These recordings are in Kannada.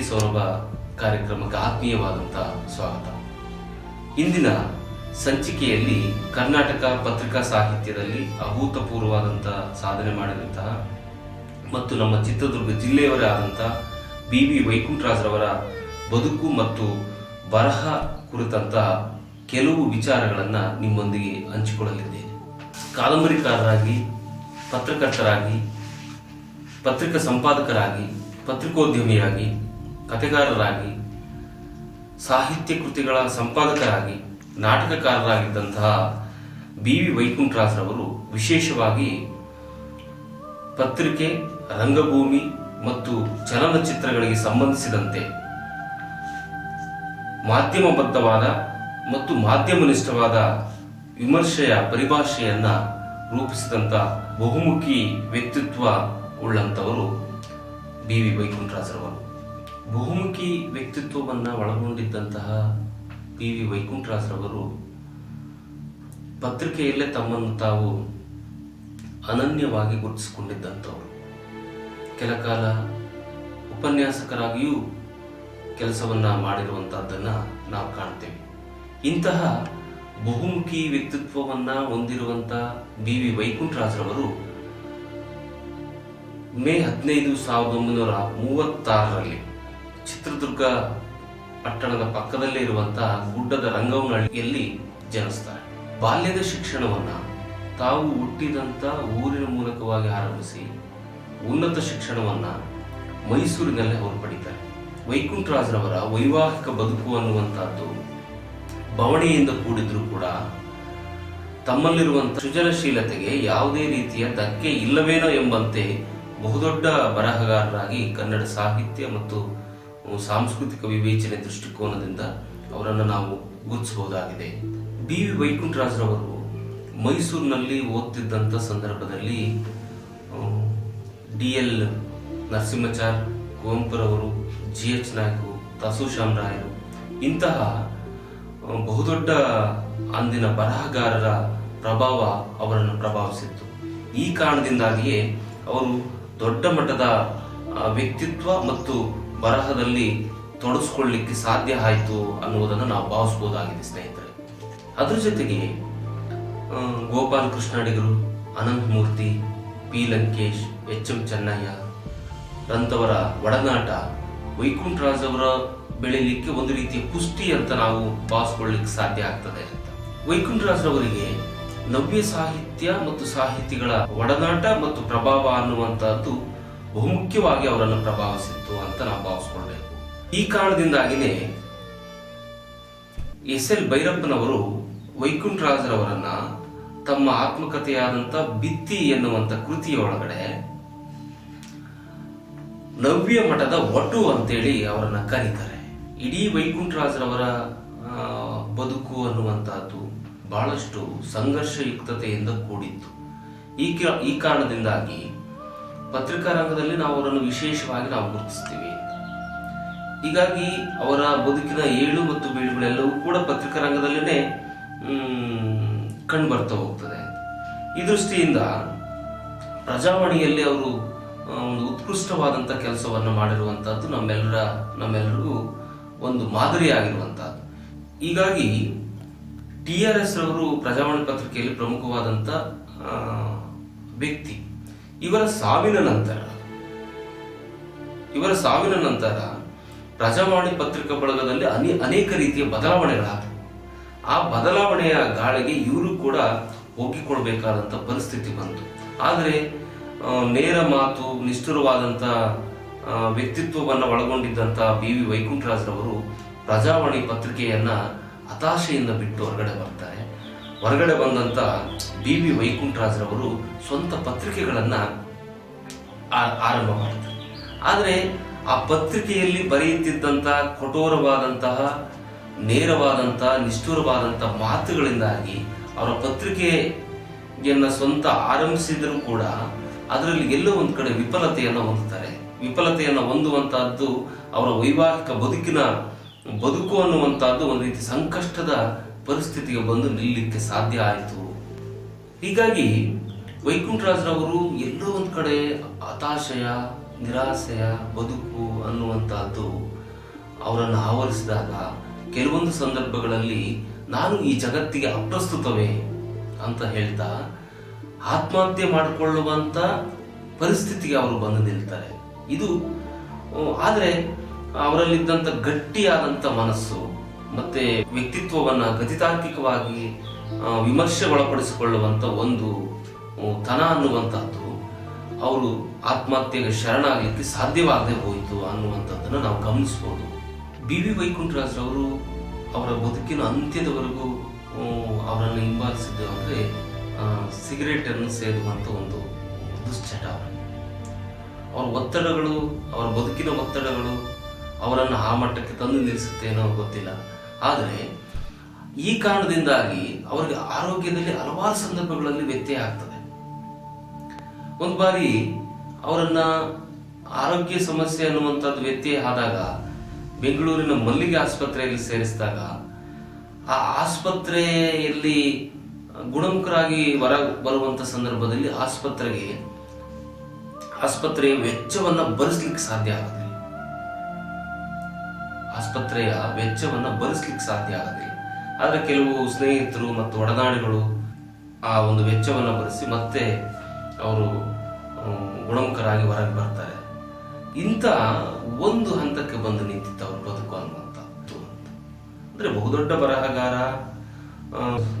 ಸೌರಭ ಕಾರ್ಯಕ್ರಮಕ್ಕೆ ಆತ್ಮೀಯವಾದಂಥ ಸ್ವಾಗತ. ಇಂದಿನ ಸಂಚಿಕೆಯಲ್ಲಿ ಕರ್ನಾಟಕ ಪತ್ರಿಕಾ ಸಾಹಿತ್ಯದಲ್ಲಿ ಅಭೂತಪೂರ್ವವಾದಂಥ ಸಾಧನೆ ಮಾಡಿದಂತಹ ಮತ್ತು ನಮ್ಮ ಚಿತ್ರದುರ್ಗ ಜಿಲ್ಲೆಯವರೇ ಆದಂಥ BV ವೈಕುಂಠರಾಜ್ರವರ ಬದುಕು ಮತ್ತು ಬರಹ ಕುರಿತಂತಹ ಕೆಲವು ವಿಚಾರಗಳನ್ನು ನಿಮ್ಮೊಂದಿಗೆ ಹಂಚಿಕೊಳ್ಳಲಿದ್ದೇನೆ. ಕಾದಂಬರಿಕಾರರಾಗಿ, ಪತ್ರಕರ್ತರಾಗಿ, ಪತ್ರಿಕಾ ಸಂಪಾದಕರಾಗಿ, ಪತ್ರಿಕೋದ್ಯಮಿಯಾಗಿ, ಕಥೆಗಾರರಾಗಿ, ಸಾಹಿತ್ಯ ಕೃತಿಗಳ ಸಂಪಾದಕರಾಗಿ, ನಾಟಕಕಾರರಾಗಿದ್ದಂತಹ BV ವೈಕುಂಠರಾಜ್ರವರು ವಿಶೇಷವಾಗಿ ಪತ್ರಿಕೆ, ರಂಗಭೂಮಿ ಮತ್ತು ಚಲನಚಿತ್ರಗಳಿಗೆ ಸಂಬಂಧಿಸಿದಂತೆ ಮಾಧ್ಯಮಬದ್ಧವಾದ ಮತ್ತು ಮಾಧ್ಯಮನಿಷ್ಠವಾದ ವಿಮರ್ಶೆಯ ಪರಿಭಾಷೆಯನ್ನು ರೂಪಿಸಿದಂಥ ಬಹುಮುಖಿ ವ್ಯಕ್ತಿತ್ವ ಉಳ್ಳಂಥವರು BV ವೈಕುಂಠರಾಜ್ರವರು. ಬಹುಮುಖಿ ವ್ಯಕ್ತಿತ್ವವನ್ನು ಒಳಗೊಂಡಿದ್ದಂತಹ BV ವೈಕುಂಠರಾಜ್ರವರು ಪತ್ರಿಕೆಯಲ್ಲೇ ತಮ್ಮನ್ನು ತಾವು ಅನನ್ಯವಾಗಿ ಗುರುತಿಸಿಕೊಂಡಿದ್ದಂಥವರು. ಕೆಲಕಾಲ ಉಪನ್ಯಾಸಕರಾಗಿಯೂ ಕೆಲಸವನ್ನು ಮಾಡಿರುವಂಥದ್ದನ್ನು ನಾವು ಕಾಣ್ತೇವೆ. ಇಂತಹ ಬಹುಮುಖಿ ವ್ಯಕ್ತಿತ್ವವನ್ನು ಹೊಂದಿರುವಂಥ BV ವೈಕುಂಠರಾಜ್ರವರು ಮೇ 15, 1936ರಲ್ಲಿ ಚಿತ್ರದುರ್ಗ ಪಟ್ಟಣದ ಪಕ್ಕದಲ್ಲೇ ಇರುವಂತಹ ಗುಡ್ಡದ ರಂಗವನಹಳ್ಳಿಯಲ್ಲಿ ಜನಿಸ್ತಾರೆ. ಬಾಲ್ಯದ ಶಿಕ್ಷಣವನ್ನು ತಾವು ಹುಟ್ಟಿದಂಥ ಊರಿನ ಮೂಲಕವಾಗಿ ಆರಂಭಿಸಿ ಉನ್ನತ ಶಿಕ್ಷಣವನ್ನು ಮೈಸೂರಿನಲ್ಲೇ ಅವರು ಪಡೀತಾರೆ. ವೈಕುಂಠರಾಜ್ರವರ ವೈವಾಹಿಕ ಬದುಕು ಅನ್ನುವಂಥದ್ದು ಬವಣೆಯಿಂದ ಕೂಡಿದ್ರೂ ಕೂಡ ತಮ್ಮಲ್ಲಿರುವಂಥ ಸೃಜನಶೀಲತೆಗೆ ಯಾವುದೇ ರೀತಿಯ ಧಕ್ಕೆ ಇಲ್ಲವೇನೋ ಎಂಬಂತೆ ಬಹುದೊಡ್ಡ ಬರಹಗಾರರಾಗಿ ಕನ್ನಡ ಸಾಹಿತ್ಯ ಮತ್ತು ಸಾಂಸ್ಕೃತಿಕ ವಿವೇಚನೆ ದೃಷ್ಟಿಕೋನದಿಂದ ಅವರನ್ನು ನಾವು ಗುರುತಿಸಬಹುದಾಗಿದೆ. BV ವೈಕುಂಠರಾಜ್ರವರು ಮೈಸೂರಿನಲ್ಲಿ ಓದ್ತಿದ್ದಂಥ ಸಂದರ್ಭದಲ್ಲಿ DL ನರಸಿಂಹಾಚಾರ್, ಕುವೆಂಪುರವರು, GH ನಾಯ್ಕು, ತಸು ಶಾಮರಾಯರು ಇಂತಹ ಬಹುದೊಡ್ಡ ಅಂದಿನ ಬರಹಗಾರರ ಪ್ರಭಾವ ಅವರನ್ನು ಪ್ರಭಾವಿಸಿತ್ತು. ಈ ಕಾರಣದಿಂದಾಗಿಯೇ ಅವರು ದೊಡ್ಡ ಮಟ್ಟದ ವ್ಯಕ್ತಿತ್ವ ಮತ್ತು ಬರಹದಲ್ಲಿ ತೊಡಗಿಸ್ಕೊಳ್ಳಿಕ್ಕೆ ಸಾಧ್ಯ ಆಯಿತು ಅನ್ನುವುದನ್ನು ನಾವು ಭಾವಿಸಬಹುದಾಗಿದೆ ಸ್ನೇಹಿತರೆ. ಅದರ ಜೊತೆಗೆ ಗೋಪಾಲ್ ಕೃಷ್ಣ ಅಡಿಗರು, ಅನಂತಮೂರ್ತಿ, P. ಲಂಕೇಶ್, HM ಚೆನ್ನಯ್ಯ ರಂತವರ ಒಡನಾಟ ವೈಕುಂಠರಾಜ್ರವರ ಬೆಳೆಯಲಿಕ್ಕೆ ಒಂದು ರೀತಿಯ ಪುಷ್ಟಿ ಅಂತ ನಾವು ಭಾವಿಸ್ಕೊಳ್ಳಿಕ್ಕೆ ಸಾಧ್ಯ ಆಗ್ತದೆ ಅಂತ. ವೈಕುಂಠರಾಜ್ರವರಿಗೆ ನವ್ಯ ಸಾಹಿತ್ಯ ಮತ್ತು ಸಾಹಿತಿಗಳ ಒಡನಾಟ ಮತ್ತು ಪ್ರಭಾವ ಅನ್ನುವಂಥದ್ದು ಬಹುಮುಖ್ಯವಾಗಿ ಅವರನ್ನು ಪ್ರಭಾವಿಸಿತ್ತು ಅಂತ ನಾವು ಭಾವಿಸ್ಕೊಳ್ಬೇಕು. ಈ ಕಾರಣದಿಂದಾಗಿನೇ SL ಭೈರಪ್ಪನವರು ವೈಕುಂಠರಾಜ್ರವರನ್ನ ತಮ್ಮ ಆತ್ಮಕಥೆಯಾದಂಥ ಬಿತ್ತಿ ಎನ್ನುವಂಥ ಕೃತಿಯ ಒಳಗಡೆ ನವ್ಯ ಮಠದ ಒಟು ಅಂತೇಳಿ ಅವರನ್ನ ಕರೀತಾರೆ. ಇಡೀ ವೈಕುಂಠರಾಜ್ರವರ ಬದುಕು ಅನ್ನುವಂಥದ್ದು ಬಹಳಷ್ಟು ಸಂಘರ್ಷಯುಕ್ತತೆಯಿಂದ ಕೂಡಿತ್ತು. ಈ ಕಾರಣದಿಂದಾಗಿ ಪತ್ರಿಕಾ ರಂಗದಲ್ಲಿ ನಾವು ಅವರನ್ನು ವಿಶೇಷವಾಗಿ ನಾವು ಗುರುತಿಸ್ತೀವಿ. ಹೀಗಾಗಿ ಅವರ ಬದುಕಿನ ಏಳು ಮತ್ತು ಬೀಳುಗಳೆಲ್ಲವೂ ಕೂಡ ಪತ್ರಿಕಾ ರಂಗದಲ್ಲೇ ಕಂಡು ಬರ್ತಾ ಹೋಗ್ತದೆ. ಈ ದೃಷ್ಟಿಯಿಂದ ಪ್ರಜಾವಾಣಿಯಲ್ಲಿ ಅವರು ಒಂದು ಉತ್ಕೃಷ್ಟವಾದಂಥ ಕೆಲಸವನ್ನು ಮಾಡಿರುವಂಥದ್ದು ನಮ್ಮೆಲ್ಲರಿಗೂ ಒಂದು ಮಾದರಿಯಾಗಿರುವಂಥದ್ದು. ಹೀಗಾಗಿ TRS ರವರು ಪ್ರಜಾವಾಣಿ ಪತ್ರಿಕೆಯಲ್ಲಿ ಪ್ರಮುಖವಾದಂಥ ವ್ಯಕ್ತಿ. ಇವರ ಸಾವಿನ ನಂತರ ಪ್ರಜಾವಾಣಿ ಪತ್ರಿಕಾ ಬಳಗದಲ್ಲಿ ಅನೇಕ ರೀತಿಯ ಬದಲಾವಣೆಗಳಾದವು. ಆ ಬದಲಾವಣೆಯ ಗಾಳಿಗೆ ಇವರು ಕೂಡ ಒಗ್ಗಿಕೊಳ್ಬೇಕಾದಂಥ ಪರಿಸ್ಥಿತಿ ಬಂತು. ಆದರೆ ನೇರ ಮಾತು, ನಿಷ್ಠುರವಾದಂಥ ವ್ಯಕ್ತಿತ್ವವನ್ನು ಒಳಗೊಂಡಿದ್ದಂಥ BV ವೈಕುಂಠರಾಜ್ರವರು ಪ್ರಜಾವಾಣಿ ಪತ್ರಿಕೆಯನ್ನ ಹತಾಶೆಯಿಂದ ಬಿಟ್ಟು ಹೊರಗಡೆ ಬಂದಂಥ BV ವೈಕುಂಠರಾಜ್ರವರು ಸ್ವಂತ ಪತ್ರಿಕೆಗಳನ್ನು ಆರಂಭ ಮಾಡ್ತಾರೆ. ಆದರೆ ಆ ಪತ್ರಿಕೆಯಲ್ಲಿ ಬರೆಯುತ್ತಿದ್ದಂಥ ಕಠೋರವಾದಂತಹ, ನೇರವಾದಂಥ, ನಿಷ್ಠುರವಾದಂಥ ಮಾತುಗಳಿಂದಾಗಿ ಅವರ ಪತ್ರಿಕೆಯನ್ನು ಸ್ವಂತ ಆರಂಭಿಸಿದರೂ ಕೂಡ ಅದರಲ್ಲಿ ಎಲ್ಲೋ ಒಂದು ಕಡೆ ವಿಫಲತೆಯನ್ನು ಹೊಂದುತ್ತಾರೆ. ವಿಫಲತೆಯನ್ನು ಹೊಂದುವಂತಹದ್ದು ಅವರ ವೈವಾಹಿಕ ಬದುಕು ಅನ್ನುವಂಥದ್ದು ಒಂದು ರೀತಿ ಸಂಕಷ್ಟದ ಪರಿಸ್ಥಿತಿಗೆ ಬಂದು ನಿಲ್ಲಲಿಕ್ಕೆ ಸಾಧ್ಯ ಆಯಿತು. ಹೀಗಾಗಿ ವೈಕುಂಠರಾಜ್ರವರು ಎಲ್ಲೋ ಒಂದು ಕಡೆ ಹತಾಶೆಯ, ನಿರಾಸೆಯ ಬದುಕು ಅನ್ನುವಂಥದ್ದು ಅವರನ್ನು ಆವರಿಸಿದಾಗ ಕೆಲವೊಂದು ಸಂದರ್ಭಗಳಲ್ಲಿ ನಾನು ಈ ಜಗತ್ತಿಗೆ ಅಪ್ರಸ್ತುತವೇ ಅಂತ ಹೇಳ್ತಾ ಆತ್ಮಹತ್ಯೆ ಮಾಡಿಕೊಳ್ಳುವಂತ ಪರಿಸ್ಥಿತಿಗೆ ಅವರು ಬಂದು ನಿಲ್ತಾರೆ. ಇದು ಆದರೆ ಅವರಲ್ಲಿದ್ದಂಥ ಗಟ್ಟಿಯಾದಂಥ ಮನಸ್ಸು ಮತ್ತೆ ವ್ಯಕ್ತಿತ್ವವನ್ನ ಗತಿತಾರ್ಕಿಕವಾಗಿ ವಿಮರ್ಶೆ ಒಳಪಡಿಸಿಕೊಳ್ಳುವಂತ ಒಂದು ತನ ಅನ್ನುವಂಥದ್ದು ಅವರು ಆತ್ಮಹತ್ಯೆಗೆ ಶರಣಾಗಲಿಕ್ಕೆ ಸಾಧ್ಯವಾಗದೆ ಹೋಯಿತು ಅನ್ನುವಂಥದ್ದನ್ನು ನಾವು ಗಮನಿಸ್ಬೋದು. ಬಿ.ವಿ. ವೈಕುಂಠರಾಜರವರು ಅವರ ಬದುಕಿನ ಅಂತ್ಯದವರೆಗೂ ಅವರನ್ನು ಹಿಂಬಾಲಿಸಿದ್ದು ಅಂದರೆ ಸಿಗರೇಟ್ ಅನ್ನು ಸೇದುವಂಥ ಒಂದು ದುಶ್ಚಟ. ಅವರ ಒತ್ತಡಗಳು, ಅವರ ಬದುಕಿನ ಒತ್ತಡಗಳು ಅವರನ್ನು ಆ ಮಟ್ಟಕ್ಕೆ ತಂದು ನಿಲ್ಲಿಸುತ್ತೇನೋ ಗೊತ್ತಿಲ್ಲ. ಆದರೆ ಈ ಕಾರಣದಿಂದಾಗಿ ಅವರಿಗೆ ಆರೋಗ್ಯದಲ್ಲಿ ಹಲವಾರು ಸಂದರ್ಭಗಳಲ್ಲಿ ವ್ಯತ್ಯಯ ಆಗ್ತದೆ. ಒಂದು ಬಾರಿ ಅವರನ್ನ ಆರೋಗ್ಯ ಸಮಸ್ಯೆ ಅನ್ನುವಂಥದ್ದು ವ್ಯತ್ಯಯ ಆದಾಗ ಬೆಂಗಳೂರಿನ ಮಲ್ಲಿಗೆ ಆಸ್ಪತ್ರೆಯಲ್ಲಿ ಸೇರಿಸಿದಾಗ ಆ ಆಸ್ಪತ್ರೆಯಲ್ಲಿ ಗುಣಮುಖರಾಗಿ ಹೊರ ಬರುವಂತ ಸಂದರ್ಭದಲ್ಲಿ ಆಸ್ಪತ್ರೆಯ ವೆಚ್ಚವನ್ನ ಭರಿಸ್ಲಿಕ್ಕೆ ಸಾಧ್ಯ ಆಗೋದಿಲ್ಲ. ಆಸ್ಪತ್ರೆಯ ವೆಚ್ಚವನ್ನ ಭರಿಸ್ಲಿಕ್ಕೆ ಸಾಧ್ಯ ಆಗೋದಿಲ್ಲ. ಆದ್ರೆ ಕೆಲವು ಸ್ನೇಹಿತರು ಮತ್ತು ಒಡನಾಡಿಗಳು ಆ ಒಂದು ವೆಚ್ಚವನ್ನ ಭರಿಸಿ ಮತ್ತೆ ಅವರು ಗುಣಮುಖರಾಗಿ ಹೊರಗೆ ಬರ್ತಾರೆ. ಇಂಥ ಒಂದು ಹಂತಕ್ಕೆ ಬಂದು ನಿಂತಿತ್ತು ಅವ್ರ ಬದುಕು ಅನ್ನುವಂಥದ್ದು. ಅಂದ್ರೆ ಬಹುದೊಡ್ಡ ಬರಹಗಾರ,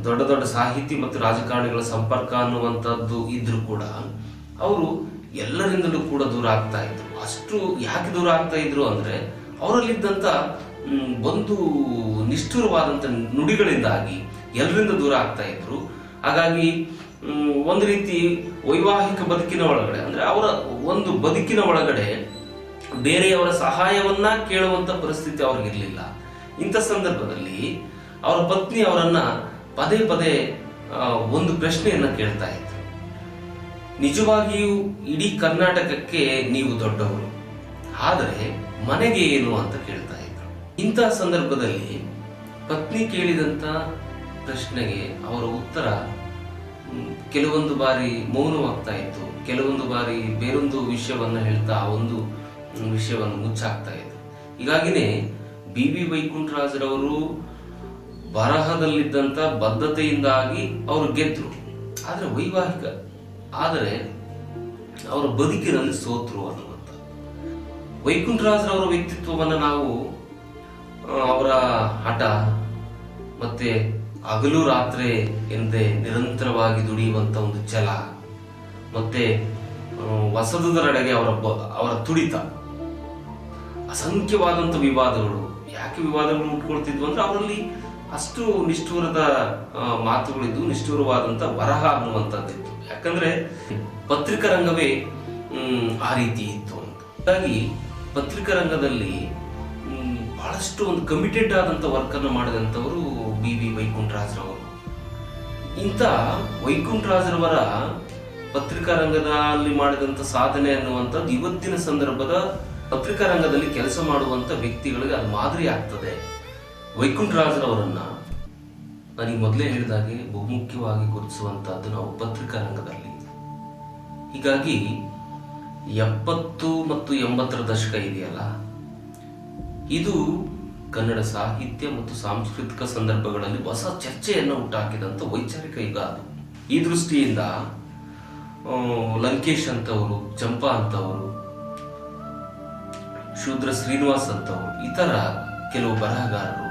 ದೊಡ್ಡ ದೊಡ್ಡ ಸಾಹಿತಿ ಮತ್ತು ರಾಜಕಾರಣಿಗಳ ಸಂಪರ್ಕ ಅನ್ನುವಂಥದ್ದು ಇದ್ರೂ ಕೂಡ ಅವರು ಎಲ್ಲರಿಂದಲೂ ಕೂಡ ದೂರ ಆಗ್ತಾ ಇದ್ರು. ಅಷ್ಟು ಯಾಕೆ ದೂರ ಆಗ್ತಾ ಇದ್ರು ಅಂದ್ರೆ ಅವರಲ್ಲಿದ್ದಂಥ ಒಂದು ನಿಷ್ಠುರವಾದಂಥ ನುಡಿಗಳಿಂದಾಗಿ ಎಲ್ಲರಿಂದ ದೂರ ಆಗ್ತಾ ಇದ್ರು. ಹಾಗಾಗಿ ಒಂದು ರೀತಿ ವೈವಾಹಿಕ ಬದುಕಿನ ಒಳಗಡೆ ಅಂದ್ರೆ ಅವರ ಒಂದು ಬದುಕಿನ ಒಳಗಡೆ ಬೇರೆಯವರ ಸಹಾಯವನ್ನ ಕೇಳುವಂತ ಪರಿಸ್ಥಿತಿ ಅವ್ರಿಗಿರ್ಲಿಲ್ಲ. ಇಂಥ ಸಂದರ್ಭದಲ್ಲಿ ಅವರ ಪತ್ನಿ ಅವರನ್ನ ಪದೇ ಪದೇ ಒಂದು ಪ್ರಶ್ನೆಯನ್ನ ಕೇಳ್ತಾ ಇದ್ರು. ನಿಜವಾಗಿಯೂ ಇಡೀ ಕರ್ನಾಟಕಕ್ಕೆ ನೀವು ದೊಡ್ಡವರು, ಆದರೆ ಮನೆಗೆ ಏನು ಅಂತ ಕೇಳ್ತಾ ಇದ್ರು. ಇಂತಹ ಸಂದರ್ಭದಲ್ಲಿ ಪತ್ನಿ ಕೇಳಿದಂತ ಪ್ರಶ್ನೆಗೆ ಅವರ ಉತ್ತರ ಕೆಲವೊಂದು ಬಾರಿ ಮೌನವಾಗ್ತಾ ಇತ್ತು, ಕೆಲವೊಂದು ಬಾರಿ ಬೇರೊಂದು ವಿಷಯವನ್ನ ಹೇಳ್ತಾ ಆ ಒಂದು ವಿಷಯವನ್ನು ಮುಚ್ಚಾಕ್ತಾ ಇತ್ತು. ಹೀಗಾಗಿನೇ ಬಿ.ವಿ. ವೈಕುಂಠರಾಜರವರು ಬರಹದಲ್ಲಿದ್ದಂಥ ಬದ್ಧತೆಯಿಂದಾಗಿ ಅವರು ಗೆದ್ರು, ಆದರೆ ಅವರ ಬದುಕಿನಲ್ಲಿ ಸೋತ್ರು ಅನ್ನುವಂಥ. ವೈಕುಂಠರಾಜರವರ ವ್ಯಕ್ತಿತ್ವವನ್ನು ನಾವು ಅವರ ಹಠ ಮತ್ತೆ ಹಗಲು ರಾತ್ರಿ ಎಂದೇ ನಿರಂತರವಾಗಿ ದುಡಿಯುವಂತ ಒಂದು ಛಲ ಮತ್ತೆ ಹೊಸದರೆಡೆಗೆ ಅವರ ತುಡಿತ, ಅಸಂಖ್ಯವಾದಂಥ ವಿವಾದಗಳು. ಯಾಕೆ ವಿವಾದಗಳು ಉಟ್ಕೊಳ್ತಿದ್ವು ಅಂದ್ರೆ ಅವರಲ್ಲಿ ಅಷ್ಟು ನಿಷ್ಠೂರದ ಮಾತುಗಳಿದ್ದು, ನಿಷ್ಠೂರವಾದಂಥ ಬರಹ ಅನ್ನುವಂಥದ್ದಿತ್ತು. ಯಾಕಂದ್ರೆ ಪತ್ರಿಕಾ ರಂಗವೇ ಆ ರೀತಿ ಇತ್ತು ಅಂತ. ಹಾಗಾಗಿ ಪತ್ರಿಕಾ ರಂಗದಲ್ಲಿ ಬಹಳಷ್ಟು ಒಂದು ಕಮಿಟೆಡ್ ಆದಂಥ ವರ್ಕ್ ಅನ್ನು ಮಾಡಿದಂಥವರು ಬಿ.ವಿ. ವೈಕುಂಠರಾಜರವರು. ಇಂಥ ವೈಕುಂಠರಾಜರವರ ಪತ್ರಿಕಾ ರಂಗದಲ್ಲಿ ಮಾಡಿದಂಥ ಸಾಧನೆ ಅನ್ನುವಂಥದ್ದು ಇವತ್ತಿನ ಸಂದರ್ಭದ ಪತ್ರಿಕಾ ರಂಗದಲ್ಲಿ ಕೆಲಸ ಮಾಡುವಂಥ ವ್ಯಕ್ತಿಗಳಿಗೆ ಅದು ಮಾದರಿ ಆಗ್ತದೆ. ವೈಕುಂಠರಾಜರವರನ್ನ ನನಗೆ ಮೊದಲೇ ಹೇಳಿದಾಗೆ ಬಹುಮುಖ್ಯವಾಗಿ ಗುರುತಿಸುವಂತಹದ್ದು ನಾವು ಪತ್ರಿಕಾ ರಂಗದಲ್ಲಿ. ಹೀಗಾಗಿ 70 ಮತ್ತು 80ರ ದಶಕ ಇದೆಯಲ್ಲ, ಇದು ಕನ್ನಡ ಸಾಹಿತ್ಯ ಮತ್ತು ಸಾಂಸ್ಕೃತಿಕ ಸಂದರ್ಭಗಳಲ್ಲಿ ಹೊಸ ಚರ್ಚೆಯನ್ನು ಹುಟ್ಟಾಕಿದಂಥ ವೈಚಾರಿಕ ಯುಗ ಅದು. ಈ ದೃಷ್ಟಿಯಿಂದ ಲಂಕೇಶ್ ಅಂತವರು, ಚಂಪಾ ಅಂತವರು, ಶೂದ್ರ ಶ್ರೀನಿವಾಸ್ ಅಂತವರು, ಇತರ ಕೆಲವು ಬರಹಗಾರರು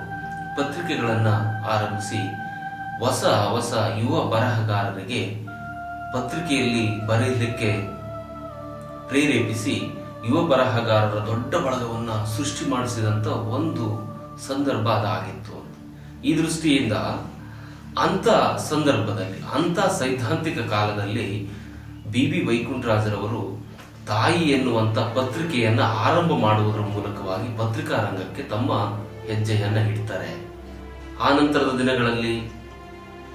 ಪತ್ರಿಕೆಗಳನ್ನ ಆರಂಭಿಸಿ ಹೊಸ ಯುವ ಬರಹಗಾರರಿಗೆ ಪತ್ರಿಕೆಯಲ್ಲಿ ಬರೆಯಲಿಕ್ಕೆ ಪ್ರೇರೇಪಿಸಿ ಯುವ ಬರಹಗಾರರ ದೊಡ್ಡ ಬಳಗವನ್ನ ಸೃಷ್ಟಿ ಮಾಡಿಸಿದಂತ ಒಂದು ಸಂದರ್ಭ ಅದಾಗಿತ್ತು. ಈ ದೃಷ್ಟಿಯಿಂದ ಅಂತ ಸಂದರ್ಭದಲ್ಲಿ, ಅಂತ ಸೈದ್ಧಾಂತಿಕ ಕಾಲದಲ್ಲಿ ಬಿ.ವಿ. ವೈಕುಂಠರಾಜರವರು ತಾಯಿ ಎನ್ನುವಂತ ಪತ್ರಿಕೆಯನ್ನ ಆರಂಭ ಮಾಡುವುದರ ಮೂಲಕವಾಗಿ ಪತ್ರಿಕಾ ರಂಗಕ್ಕೆ ತಮ್ಮ ಹೆಜ್ಜೆಯನ್ನ ಇಡ್ತಾರೆ. ಆ ನಂತರದ ದಿನಗಳಲ್ಲಿ